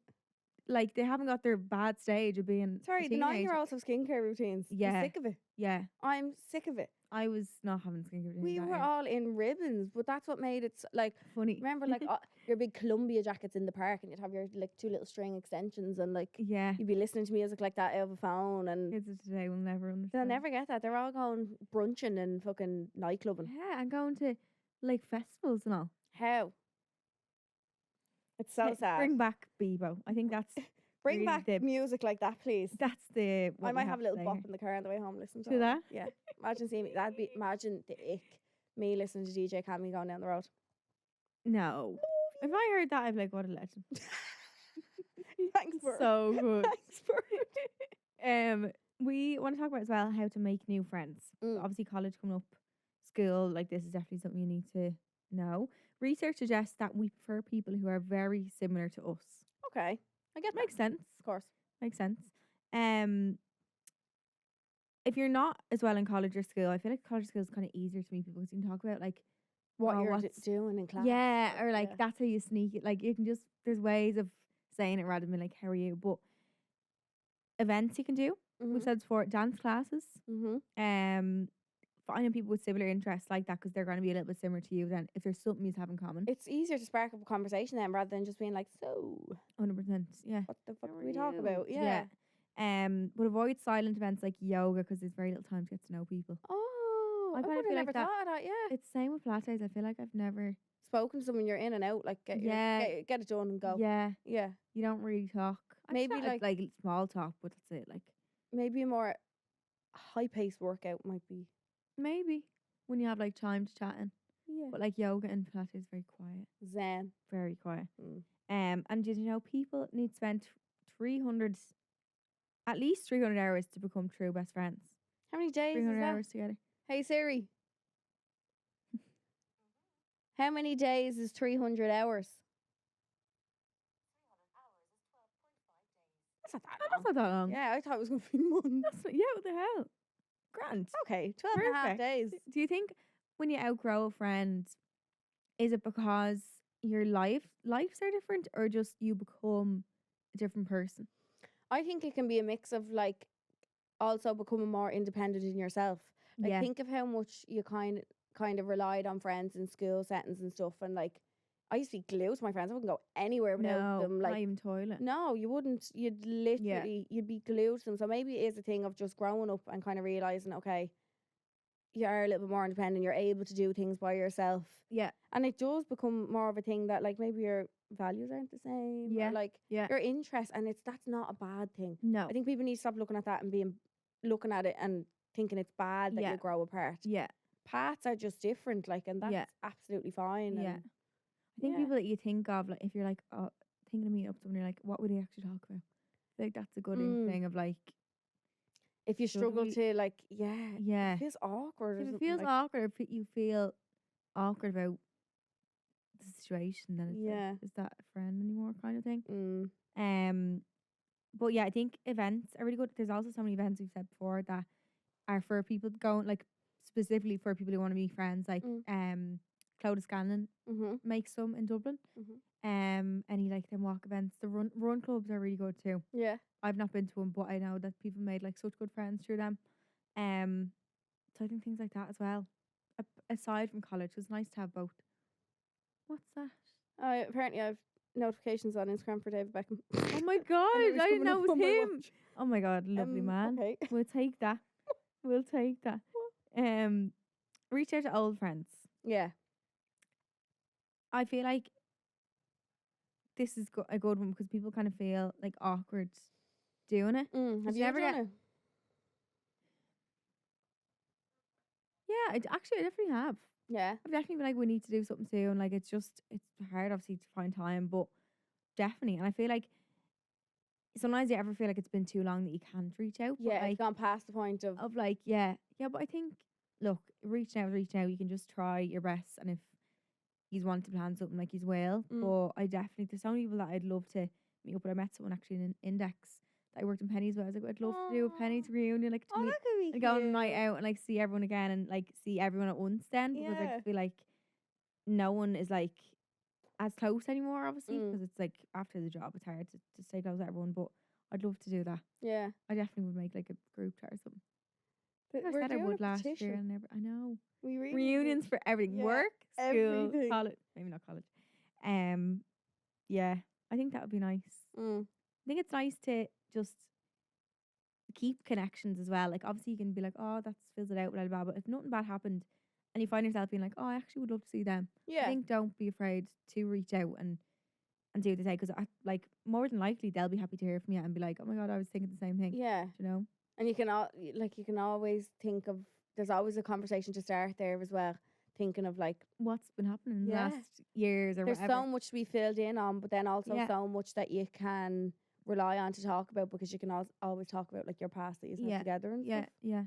like they haven't got their bad stage of being.
Sorry,
a
the
teenager.
9-year-olds have skincare routines.
Yeah.
I'm sick of it.
Yeah,
I'm sick of it.
I was not having skincare routines.
We
that
were
year.
all in ribbons, but that's what made it like.
funny.
Remember, like your big Columbia jackets in the park, and you'd have your like 2 little string extensions, and like
Yeah,
you'd be listening to music like that out of a phone, and
kids of today will never understand.
they'll never get that. They're all going brunching and fucking nightclubbing.
Yeah, and going to like festivals and all.
How? It's so
Hey,
sad.
Bring back Bebo. I think that's
Bring
really
back
the-
music like that, please.
that's the. what
I
we
might have a little
to say
bop
here.
in the car on the way home. Listen to
Do
all
that?
Yeah. Imagine seeing me. Imagine the ick. Me listening to DJ Cammy going down the road.
No. If I heard that, I'd be like, what a legend.
Thanks for
So good.
Thanks for
We want to talk about as well how to make new friends. So
Mm.
obviously, college coming up, school, like this is definitely something you need to know. Research suggests that we prefer people who are very similar to us.
Okay. I get that.
Makes sense.
Of course.
Makes sense. If you're not as well in college or school, I feel like college school is kind of easier to meet people because you can talk about like
What
oh,
you're
what's-
doing in class.
yeah, or like
yeah.
that's how you sneak it. Like you can just there's ways of saying it rather than being like how are you. But events you can do. We've said before, dance classes.
Mm-hmm.
Finding people with similar interests like that because they're going to be a little bit similar to you. Then if there's something you have in common,
It's easier to spark up a conversation then rather than just being like, so
100%. Yeah.
what the fuck
How
do
are
we talk
you?
about? Yeah.
But avoid silent events like yoga because there's very little time to get to know people.
Oh,
I
I
kinda
would have
feel like
never
that-
thought of that. Yeah.
It's the same with Pilates. I feel like I've never.
Spoken to someone, you're in and out. Like
Yeah.
get it done and go.
Yeah,
Yeah.
you don't really talk. I've
Maybe,
chatted, like small talk, but that's it. Like
Maybe a more high paced workout might be.
maybe when you have like time to chat in.
Yeah.
But like yoga and Pilates is very quiet,
Zen.
very quiet.
Mm.
And did you know people need to spend 300, at least 300 hours to become true best friends?
How many days is
300
that?
hours together.
Hey Siri. How many days is 300 hours? That's not that
Oh,
long.
that's not that long.
Yeah, I thought it was going to be months.
That's not, yeah, what the hell? Grand.
Okay, 12 and a half
Perfect.
days.
Do you think when you outgrow a friend, is it because your lives are different or just you become a different person?
I think it can be a mix of like also becoming more independent in yourself. Like
yeah.
think of how much you kind of relied on friends in school settings and stuff, and like I used to be glued to my friends. I wouldn't go anywhere without
No,
them.
not
Like
even toilet.
no, you wouldn't. You'd literally you'd be glued to them. So maybe it is a thing of just growing up and kind of realizing, okay, you are a little bit more independent. You're able to do things by yourself.
Yeah.
And it does become more of a thing that like maybe your values aren't the same.
Yeah,
Or like
yeah.
your interests, and that's not a bad thing.
No.
I think people need to stop looking at that and looking at it and thinking it's bad that
Yeah.
you grow apart.
Yeah.
Paths are just different, like, and that's
Yeah.
absolutely fine.
Yeah.
And
I think
yeah.
people that you think of, like, if you're like, oh, thinking of meeting up with someone, you're like, what would they actually talk about? Like, that's a good thing of like,
if you
should
struggle
we-
to like, yeah,
yeah.
it feels awkward. or
If it
something,
feels
like,
awkward, or you feel awkward about situation, then it's
Yeah.
like, is that a friend anymore kind of thing.
Mm.
But yeah, I think events are really good. There's also so many events we've said before that are for people going, like specifically for people who want to meet friends. Like Cloud Scanlon makes some in Dublin. Any like them walk events. The run clubs are really good too.
Yeah.
I've not been to them, but I know that people made like such good friends through them. So I think things like that as well. Aside from college, it's nice to have both. What's that?
Apparently I've notifications on Instagram for David Beckham.
Oh my god, I didn't know it was him. Oh my god, lovely man.
Okay.
We'll take that. We'll take that. Reach out to old friends.
Yeah.
I feel like this is a good one because people kind of feel like awkward doing it.
Have you ever done it?
Yeah, I definitely have.
Yeah.
I've definitely been like, we need to do something soon. Like, it's hard, obviously, to find time, but definitely. And I feel like sometimes you ever feel like it's been too long that you can't reach out.
Yeah,
like,
it's gone past the point of
like, yeah. But I think, look, reaching out. You can just try your best. And if he's wanting to plan something, like, he's will. But there's so many people that I'd love to meet up with. I met someone actually in an Index that I worked in Penny's with. I was like, I'd love to do a Penny's reunion, like, to meet,
that could be
and go on a night out and like see everyone again and like see everyone at once then, because I feel like no one is like as close anymore, obviously, because it's like after the job it's hard to stay close to everyone, but I'd love to do that.
Yeah.
I definitely would make like a group chat or something.
I said I would
last year and never. I know.
We really
Reunions for everything.
Yeah,
Work, school,
everything.
college. Maybe not college. Yeah, I think that would be nice. I think it's nice to just keep connections as well. Like, obviously you can be like, oh, that's fizzled out, blah blah blah, but if nothing bad happened and you find yourself being like, oh, I actually would love to see them, I think don't be afraid to reach out and see what they say, because like more than likely they'll be happy to hear from you and be like, oh my god, I was thinking the same thing.
Yeah.
You know?
And you can always think of, there's always a conversation to start there as well, thinking of like
what's been happening in the last years or
there's
whatever.
so much to be filled in on, but then also so much that you can rely on to talk about, because you can always talk about like your past that you had together and stuff.
Yeah.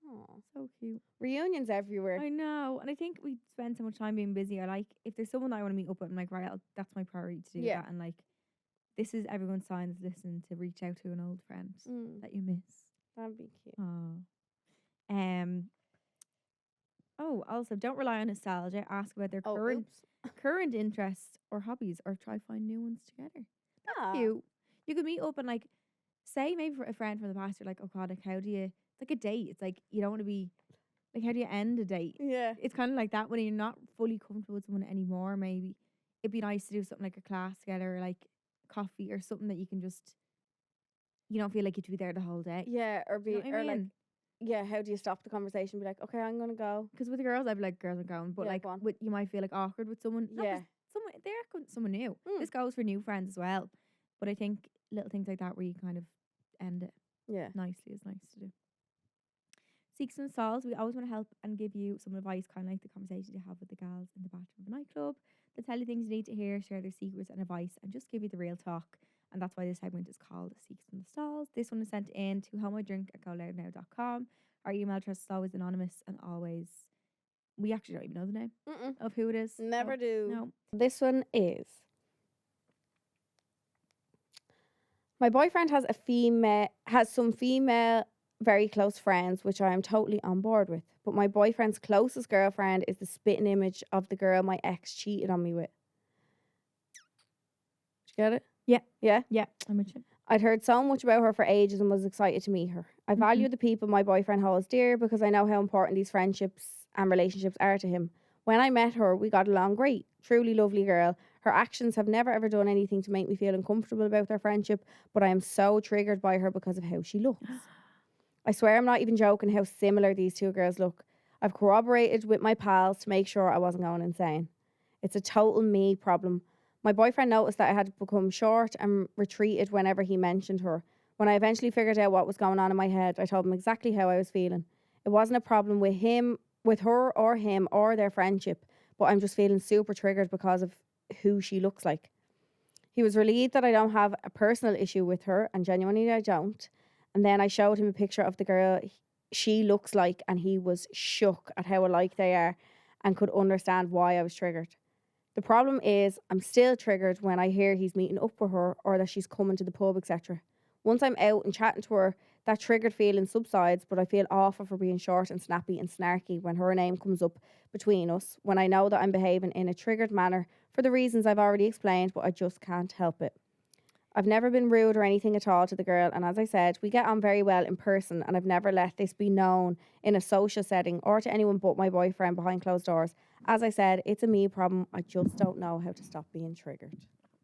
Oh,
so cute.
Reunions everywhere.
I know, and I think we spend so much time being busy. I like, if there's someone that I want to meet up with, I'm like, right, that's my priority to do that. And like, this is everyone's sign that's listening, to reach out to an old friend that you miss.
That'd be cute.
Also, don't rely on nostalgia. Ask about their current interests or hobbies, or try find new ones together. That's cute. You could meet up and like say maybe for a friend from the past, you're like, oh god, like how do you? It's like a date. It's like you don't want to be like, how do you end a date?
Yeah.
It's kind of like that when you're not fully comfortable with someone anymore. Maybe it'd be nice to do something like a class together, or like coffee or something that you can just, you don't feel like you have to be there the whole day.
Yeah, or be
You know what I mean?
like. Yeah, how do you stop the conversation? Be like, okay, I'm gonna go.
Because with the girls, I'd be like, girls, I'm going. But like, you might feel like awkward with someone. Someone new. This goes for new friends as well. But I think little things like that where you kind of end it nicely is nice to do. Seeks and stalls. We always want to help and give you some advice, kind of like the conversations you have with the gals in the bathroom of a nightclub. They'll tell you things you need to hear, share their secrets and advice, and just give you the real talk. And that's why this segment is called Seeks from the Stalls. This one is sent in to homeidrink@goloudnow.com. Our email address is always anonymous, and always, we actually don't even know the name of who it is.
Never do.
No.
This one is, my boyfriend has some female very close friends, which I am totally on board with. But my boyfriend's closest girlfriend is the spitting image of the girl my ex cheated on me with. Did you get it? Yeah,
I'm with you.
I'd heard so much about her for ages and was excited to meet her. I value the people my boyfriend holds dear because I know how important these friendships and relationships are to him. When I met her, we got along great. Truly lovely girl. Her actions have never ever done anything to make me feel uncomfortable about their friendship, but I am so triggered by her because of how she looks. I swear I'm not even joking how similar these two girls look. I've corroborated with my pals to make sure I wasn't going insane. It's a total me problem. My boyfriend noticed that I had become short and retreated whenever he mentioned her. When I eventually figured out what was going on in my head, I told him exactly how I was feeling. It wasn't a problem with her or him or their friendship, but I'm just feeling super triggered because of who she looks like. He was relieved that I don't have a personal issue with her, and genuinely I don't. And then I showed him a picture of the girl she looks like, and he was shook at how alike they are and could understand why I was triggered. The problem is I'm still triggered when I hear he's meeting up with her or that she's coming to the pub, etc. Once I'm out and chatting to her, that triggered feeling subsides, but I feel awful for being short and snappy and snarky when her name comes up between us, when I know that I'm behaving in a triggered manner for the reasons I've already explained, but I just can't help it. I've never been rude or anything at all to the girl, and as I said, we get on very well in person, and I've never let this be known in a social setting or to anyone but my boyfriend behind closed doors. As I said, it's a me problem. I just don't know how to stop being triggered.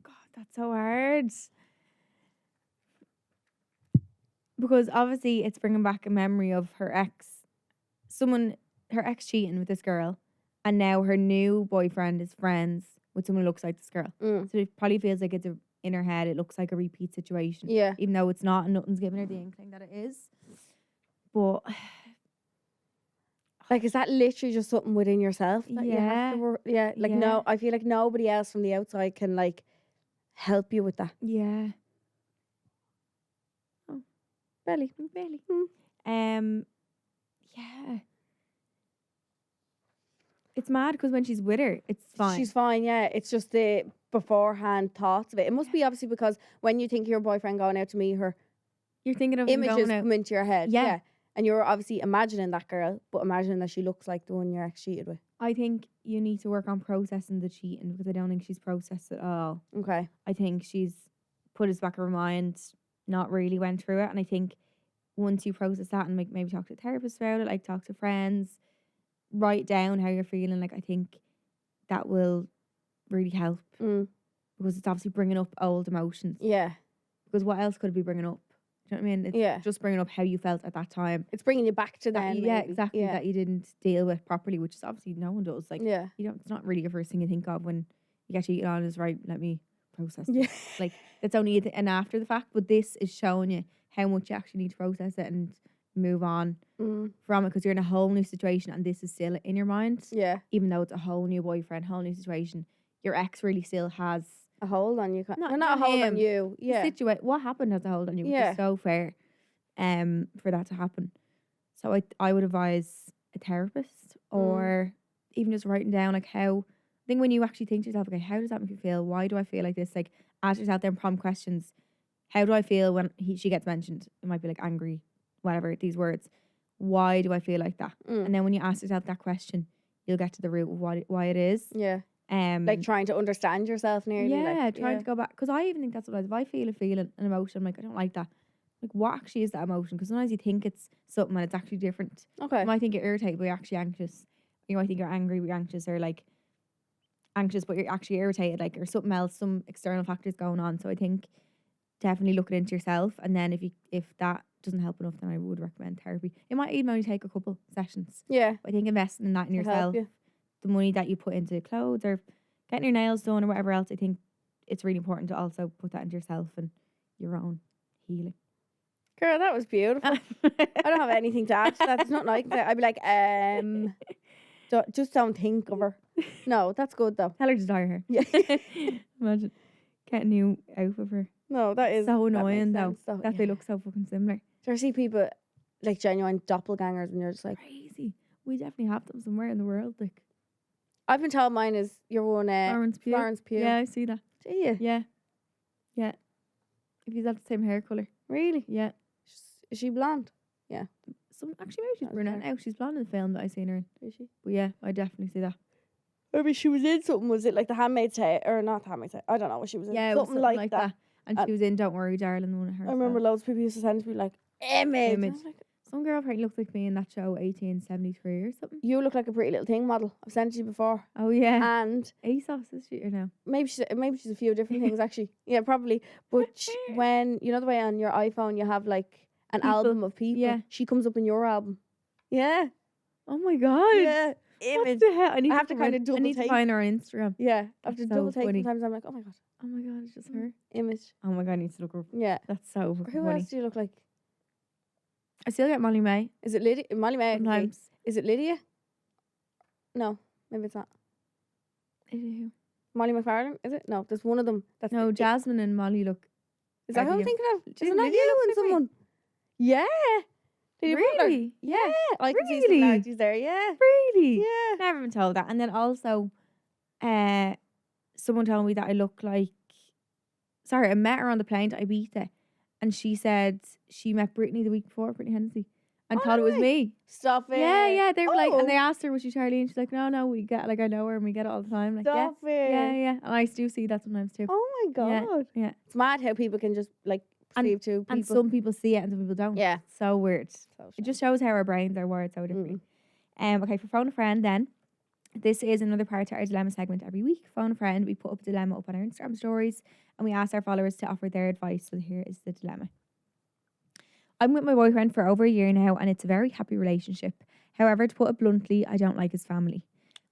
God, that's so hard. Because obviously it's bringing back a memory of her ex. Her ex cheating with this girl, and now her new boyfriend is friends with someone who looks like this girl. So it probably feels like in her head, it looks like a repeat situation.
Yeah.
Even though it's not, and nothing's giving her the inkling that it is. But
like, is that literally just something within yourself? That you have to like, no, I feel like nobody else from the outside can, like, help you with that.
Yeah.
Oh. Belly.
Yeah. It's mad because when she's with her, it's fine.
She's fine, yeah. It's just the beforehand thoughts of it. It must be obviously because when you think of your boyfriend going out to meet her,
you're thinking of him
images
going out.
come into your head.
Yeah.
And you're obviously imagining that girl, but imagining that she looks like the one your ex cheated with.
I think you need to work on processing the cheating because I don't think she's processed it at all.
Okay.
I think she's put it back in her mind, not really went through it. And I think once you process that and maybe talk to a therapist about it, like talk to friends, write down how you're feeling, like I think that will really help. Because it's obviously bringing up old emotions.
Yeah.
Because what else could it be bringing up? Do you know what I mean? It's just bringing up how you felt at that time.
It's bringing you back to then.
Yeah, exactly. That you didn't deal with properly, which is obviously no one does. Like, it's not really the first thing you think of when you get cheated on is, right, let me process it. Like, it's only an after the fact, but this is showing you how much you actually need to process it and move on from it because you're in a whole new situation and this is still in your mind.
Yeah.
Even though it's a whole new boyfriend, whole new situation, your ex really still has
a hold on you. Not a hold
him.
on you. Yeah.
What happened has a hold on you, which is so fair for that to happen. So I would advise a therapist or even just writing down like how, I think when you actually think to yourself, okay, how does that make you feel? Why do I feel like this? Like ask yourself them prompt questions. How do I feel when she gets mentioned? It might be like angry, whatever, these words. Why do I feel like that? And then when you ask yourself that question, you'll get to the root of why it is.
Yeah. Like trying to understand yourself nearly.
Yeah, trying to go back. Because I even think that's what it is. If I feel a feeling, an emotion, I'm like, I don't like that. Like, what actually is that emotion? Because sometimes you think it's something and it's actually different.
Okay.
You might think you're irritated, but you're actually anxious. You might think you're angry, but you're anxious, or like anxious, but you're actually irritated, like, or something else, some external factors going on. So I think definitely looking into yourself. And then if that doesn't help enough, then I would recommend therapy. It might even only take a couple sessions.
Yeah.
But I think investing in that in yourself, the money that you put into clothes or getting your nails done or whatever else, I think it's really important to also put that into yourself and your own healing.
Girl, that was beautiful. I don't have anything to add to that. There's nothing I can say. I'd be like, just don't think of her. No, that's good though.
Tell her to dye her hair. Yeah. Imagine getting you out of her.
No, that is
so annoying though. That they look so fucking similar.
Do you ever see people like genuine doppelgangers and you're just like
crazy? We definitely have them somewhere in the world. Like,
I've been told mine is your one
Florence Pugh. Yeah, I see that.
Do you?
Yeah. Yeah. If he's got the same hair colour.
Really?
Yeah.
Is she blonde? Yeah.
Actually, maybe she's brunette now. She's blonde in the film that I seen her in.
Is she?
But yeah, I definitely see that.
Maybe she was in something. Was it like The Handmaid's Tale or not The Handmaid's Tale? I don't know what she was in.
Yeah,
something like that.
And she was in Don't Worry, Darling. One of her.
I remember loads of people used to send to me like, Image. Like,
some girl apparently looks like me in that show 1873 or something.
You look like a Pretty Little Thing model. I've sent it to you before.
Oh yeah.
And
ASOS is she or no?
Maybe she's a few different things actually. Yeah, probably. But when you know the way on your iPhone you have like an album of people.
Yeah.
She comes up in your album. Yeah.
Oh my god.
Yeah.
Image. What the hell? I have to
kind of double take.
I need to find her on Instagram.
Yeah. I have to double take
funny.
sometimes. I'm like, oh my god.
Oh my god, it's just her.
Image.
Oh my god, I need to look her up.
Yeah.
That's so
Who
funny.
else do you look like?
I still get Molly May.
Is it Lydia? Molly May.
Sometimes.
Is it Lydia? No, maybe it's not.
Who?
Molly McFarlane, is it? No, there's one of them. That's
no, Jasmine and Molly look.
Is that who I'm thinking of?
Isn't
that you and someone? Yeah.
Really?
Yeah. I can see similarities there. Yeah.
Really?
Yeah.
Never been told that. And then also, someone told me that I look like. Sorry, I met her on the plane to Ibiza, and she said she met Brittany the week before, Brittany Hennessy, and thought it was me.
Stop it.
Yeah. They were like, and they asked her, was she Charlie? And she's like, no, we get, like, I know her and we get it all the time. Like,
Stop it.
Yeah. And I do see that sometimes too.
Oh my God.
Yeah.
It's mad how people can just like perceive two people.
And some people see it and some people don't.
Yeah.
So weird.
So
It just shows how our brains are wired so differently. Okay, for Phone a Friend then. This is another part to our dilemma segment every week. Phone a Friend, we put up a dilemma up on our Instagram stories and we ask our followers to offer their advice. So here is the dilemma. I'm with my boyfriend for over a year now and it's a very happy relationship. However, to put it bluntly, I don't like his family.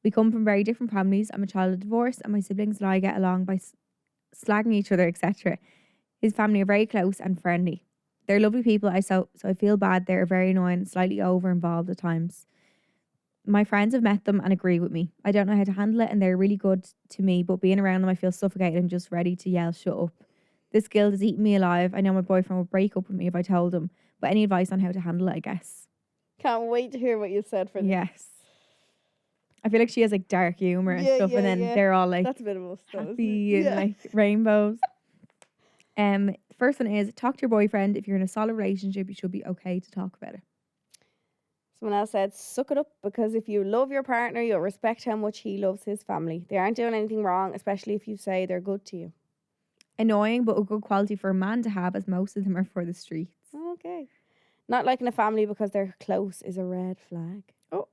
We come from very different families. I'm a child of divorce and my siblings and I get along by slagging each other, etc. His family are very close and friendly. They're lovely people, so I feel bad. They're very annoying, slightly over-involved at times. My friends have met them and agree with me. I don't know how to handle it and they're really good to me, but being around them I feel suffocated and just ready to yell, shut up. This guilt is eating me alive. I know my boyfriend would break up with me if I told him, but any advice on how to handle it, I guess?
Can't wait to hear what you said for this.
Yes. I feel like she has like dark humour and stuff and then they're all like
that's a bit of us, though,
happy and like rainbows. First one is talk to your boyfriend. If you're in a solid relationship, you should be okay to talk about it.
Someone else said, suck it up, because if you love your partner, you'll respect how much he loves his family. They aren't doing anything wrong, especially if you say they're good to you.
Annoying, but a good quality for a man to have, as most of them are for the streets.
Okay. Not liking a family because they're close is a red flag.
Oh.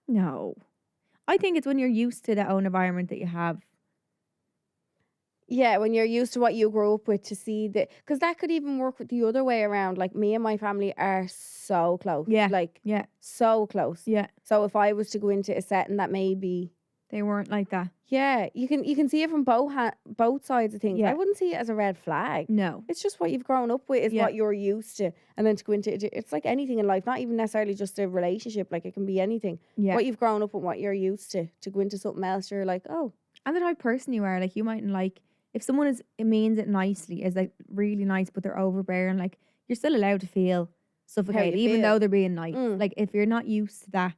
No. I think it's when you're used to the own environment that you have.
Yeah, when you're used to what you grew up with, to see that, because that could even work with the other way around. Like, me and my family are so close.
Yeah.
Like,
Yeah.
so close.
Yeah.
So if I was to go into a setting that maybe
They weren't like that.
yeah, you can see it from both sides of things.
Yeah.
I wouldn't see it as a red flag.
No.
It's just what you've grown up with is
Yeah.
what you're used to, and then to go into it's like anything in life, not even necessarily just a relationship. Like, it can be anything.
Yeah.
What you've grown up with, what you're used to go into something else, you're like, oh,
And the type of person you are, like, you mightn't like, if someone it means it nicely, is like really nice, but they're overbearing, like, you're still allowed to feel suffocated, even
feel.
though they're being nice.
Mm.
Like, if you're not used to that,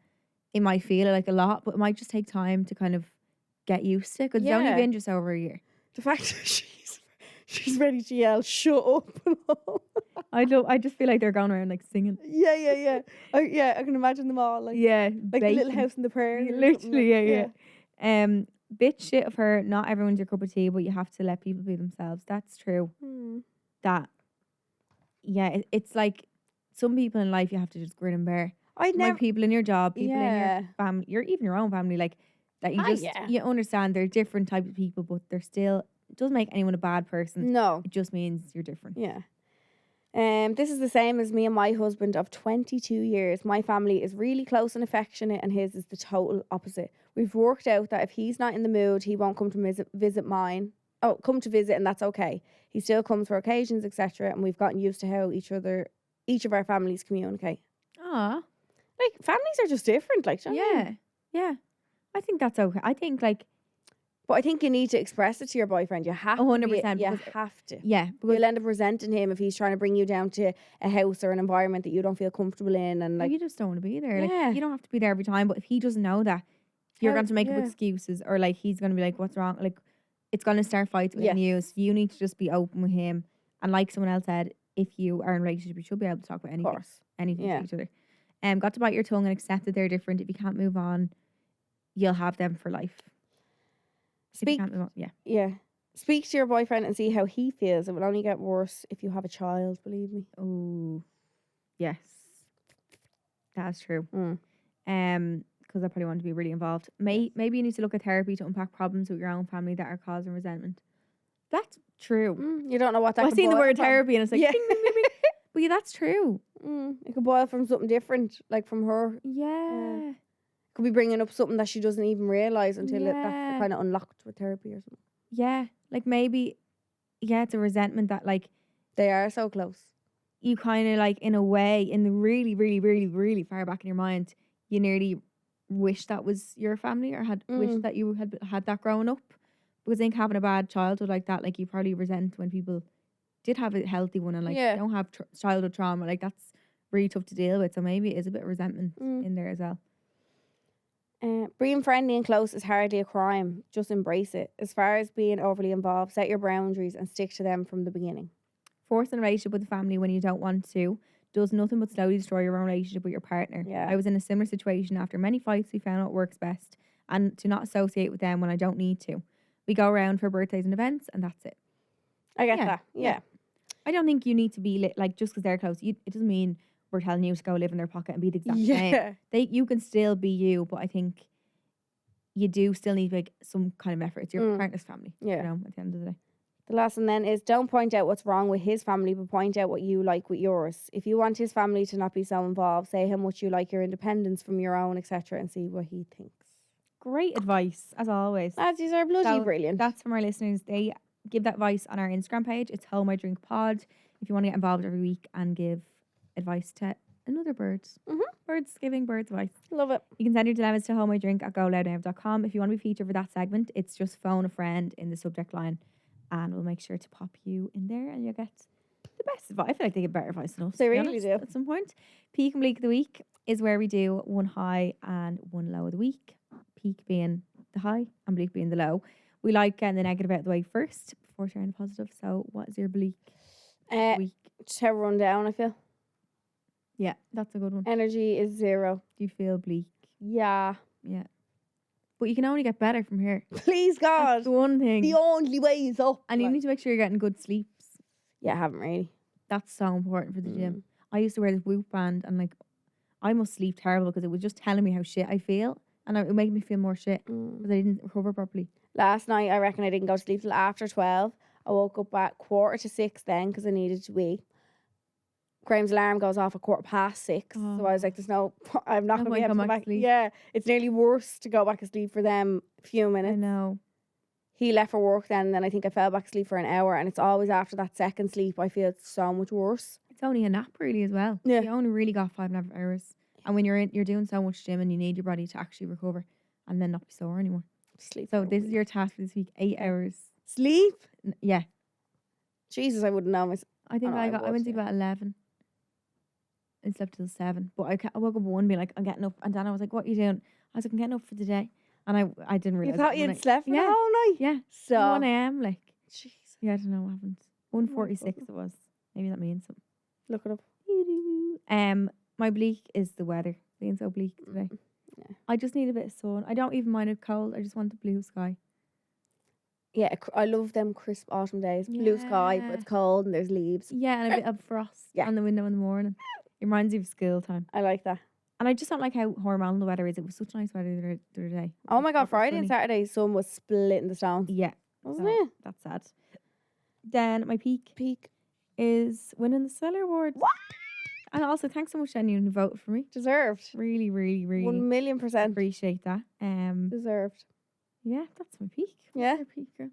it might feel like a lot, but it might just take time to kind of get used to it, because it's only
Yeah.
been just over a year.
the fact that she's ready to yell, shut up.
I just feel like they're going around like singing.
Yeah. I can imagine them all like
Yeah,
the Little
baking.
House on the Prairie. or something
Literally,
like-
yeah. Bit shit of her. Not everyone's your cup of tea, but you have to let people be themselves. That's true. That, yeah, it's like some people in life you have to just grin and bear.
I'd
Like
never.
people in your job, people in
Yeah.
your family, even your own family, like that you just
yeah.
you understand they're different types of people, but they're still, it doesn't make anyone a bad person.
No.
It just means you're different.
Yeah. This is the same as me and my husband of 22 years. My family is really close and affectionate, and his is the total opposite. We've worked out that if he's not in the mood, he won't come to visit mine. Oh, come to visit, and that's okay. He still comes for occasions, etc. And we've gotten used to how each of our families communicate.
Ah,
Like, families are just different. Like, do you know what I mean?
yeah. I think that's okay. I think like
But I think you need to express it to your boyfriend. You have
100%,
You
because-
have to.
yeah, because
You'll end up resenting him if he's trying to bring you down to a house or an environment that you don't feel comfortable in, and like,
you just don't want to be there. Like,
Yeah.
you don't have to be there every time, but if he doesn't know that, you're
How-
going to make up
yeah.
excuses, or like he's going to be like, what's wrong? Like, it's going to start fights between you. So you need to just be open with him. And like someone else said, if you are in a relationship, you should be able to talk about
of
anything,
course.
anything
Yeah.
to each other. Got to bite your tongue and accept that they're different. If you can't move on, you'll have them for life. If you
Speak.
can't move on, yeah.
Yeah. Speak to your boyfriend and see how he feels. It will only get worse if you have a child, believe me.
Oh, yes, that's true.
Mm.
Because I probably want to be really involved. Maybe you need to look at therapy to unpack problems with your own family that are causing resentment. That's true.
You don't know what that
Well, I've
could
seen the
boil
word
from.
therapy and it's like,
Yeah.
ding, ding, ding, ding. But yeah, that's true.
It could boil from something different, like from her.
Yeah.
Could be bringing up something that she doesn't even realise until that's
Yeah.
kind of unlocked with therapy or something.
Yeah. Like maybe, yeah, it's a resentment that like
They are so close.
you kind of like in a way, in the really, really, really, really far back in your mind, you nearly wish that was your family or had wished that you had that growing up. Because I think having a bad childhood like that, like you probably resent when people did have a healthy one and like
Yeah.
don't have childhood trauma. Like that's really tough to deal with. So maybe it is a bit of resentment
Mm.
in there as well.
Being friendly and close is hardly a crime. Just embrace it. As far as being overly involved, set your boundaries and stick to them from the beginning.
Forcing a relationship with the family when you don't want to does nothing but slowly destroy your own relationship with your partner.
Yeah.
I was in a similar situation after many fights. We found out what works best and to not associate with them when I don't need to. We go around for birthdays and events and that's it.
I get
Yeah,
that. Yeah.
I don't think you need to be like just because they're close. It doesn't mean we're telling you to go live in their pocket and be the exact same. You can still be you, but I think you do still need like some kind of effort. It's your partner's family.
Yeah.
You know, at the end of the day.
The last one then is don't point out what's wrong with his family, but point out what you like with yours. If you want his family to not be so involved, say how much you like your independence from your own, etc., and see what he thinks.
Great advice, as always.
These are bloody brilliant.
That's from our listeners. They give that advice on our Instagram page. It's Home I Drink Pod. If you want to get involved every week and give advice to another bird. Birds giving birds advice.
Love it.
You can send your dilemmas to homeidrink@GoLoud.com. If you want to be featured for that segment, it's just phone a friend in the subject line and we'll make sure to pop you in there and you'll get the best advice. I feel like they get better advice than us.
They
to be
really
honest,
do.
at some point. Peak and bleak of the week is where we do one high and one low of the week. Peak being the high and bleak being the low. We like getting the negative out of the way first before sharing the positive. So what is your bleak week?
Just have a rundown, I feel.
Yeah, that's a good one.
Energy is 0.
Do you feel bleak?
Yeah.
Yeah. But you can only get better from here.
Please, God.
That's the one thing.
The only way is up.
And you need to make sure you're getting good sleeps.
Yeah, I haven't really.
That's so important for the gym. I used to wear this Whoop band and like I must sleep terrible because it was just telling me how shit I feel. And it would make me feel more shit because I didn't recover properly.
Last night, I reckon I didn't go to sleep till after 12. I woke up at 5:45 then because I needed to wee. Graham's alarm goes off at 6:15. So I was like, I'm not going to be able to go back. Yeah, it's nearly worse to go back to sleep for them a few minutes.
I know.
He left for work then, and then I think I fell back asleep for an hour. And it's always after that second sleep, I feel it's so much worse.
It's only a nap really as well.
Yeah.
You only really got 5.5 hours. And when you're doing so much gym and you need your body to actually recover and then not be sore anymore.
Sleep.
So this is your task for this week, 8 hours.
Sleep?
Yeah.
Jesus, I wouldn't know.
I think I went to sleep at 11. And slept till 7. But I woke up at 1 being like, I'm getting up. And then I was like, what are you doing? I was like, I'm getting up for the day. And I didn't realize.
You thought you'd slept for the whole night?
Yeah.
So
1 a.m. like.
Jesus.
Yeah, I don't know what happened. 1:46 it was. Maybe that means something.
Look it up.
My bleak is the weather being so bleak today.
Yeah.
I just need a bit of sun. I don't even mind it cold. I just want the blue sky.
Yeah, I love them crisp autumn days. Blue sky, but it's cold and there's leaves.
Yeah, and a bit of frost on the window in the morning. It reminds you of school time.
I like that.
And I just don't like how hormonal the weather is. It was such nice weather the other day.
Oh my God, Friday and Saturday, sun was splitting the stones.
Yeah.
Wasn't it?
That's sad. Then my peak is winning the Cellar Award.
What?
And also, thanks so much to anyone who voted for me.
Deserved.
Really, really, really
1,000,000%.
appreciate that.
Deserved.
Yeah, that's my peak.
Yeah.
What's your peak, girl?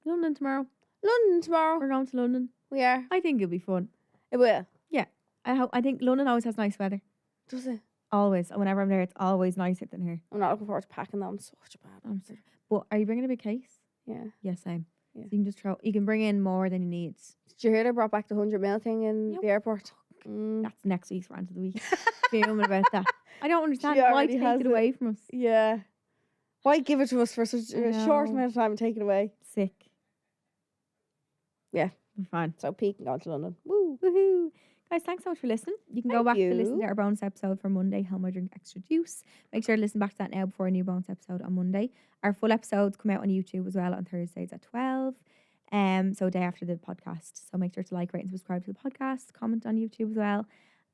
London tomorrow.
London tomorrow.
We're going to London.
We are.
I think it'll be fun.
It will.
Yeah. I think London always has nice weather.
Does it?
Always. Whenever I'm there, it's always nicer than here.
I'm not looking forward to packing them. Such a bad.
But are you bringing a big case?
Yeah.
Yeah, same.
Yeah.
So you can just you can bring in more than you need.
Did you hear they brought back the 100ml thing in the airport?
That's next week's rant of the week. Fuming about that. I don't understand why take it away from us.
Yeah. Why give it to us for such a short amount of time and take it away?
Sick.
Yeah.
We're fine.
So Pete can go to London. Woo.
Woohoo. Guys, thanks so much for listening. You can go back to listen to our bonus episode for Monday, How I Drink Extra Juice. Make sure to listen back to that now before a new bonus episode on Monday. Our full episodes come out on YouTube as well on Thursdays at 12. So day after the podcast. So make sure to like, rate and subscribe to the podcast. Comment on YouTube as well.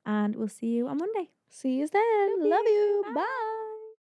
And we'll see you on Monday.
See you then. Love you.
Bye.
Bye.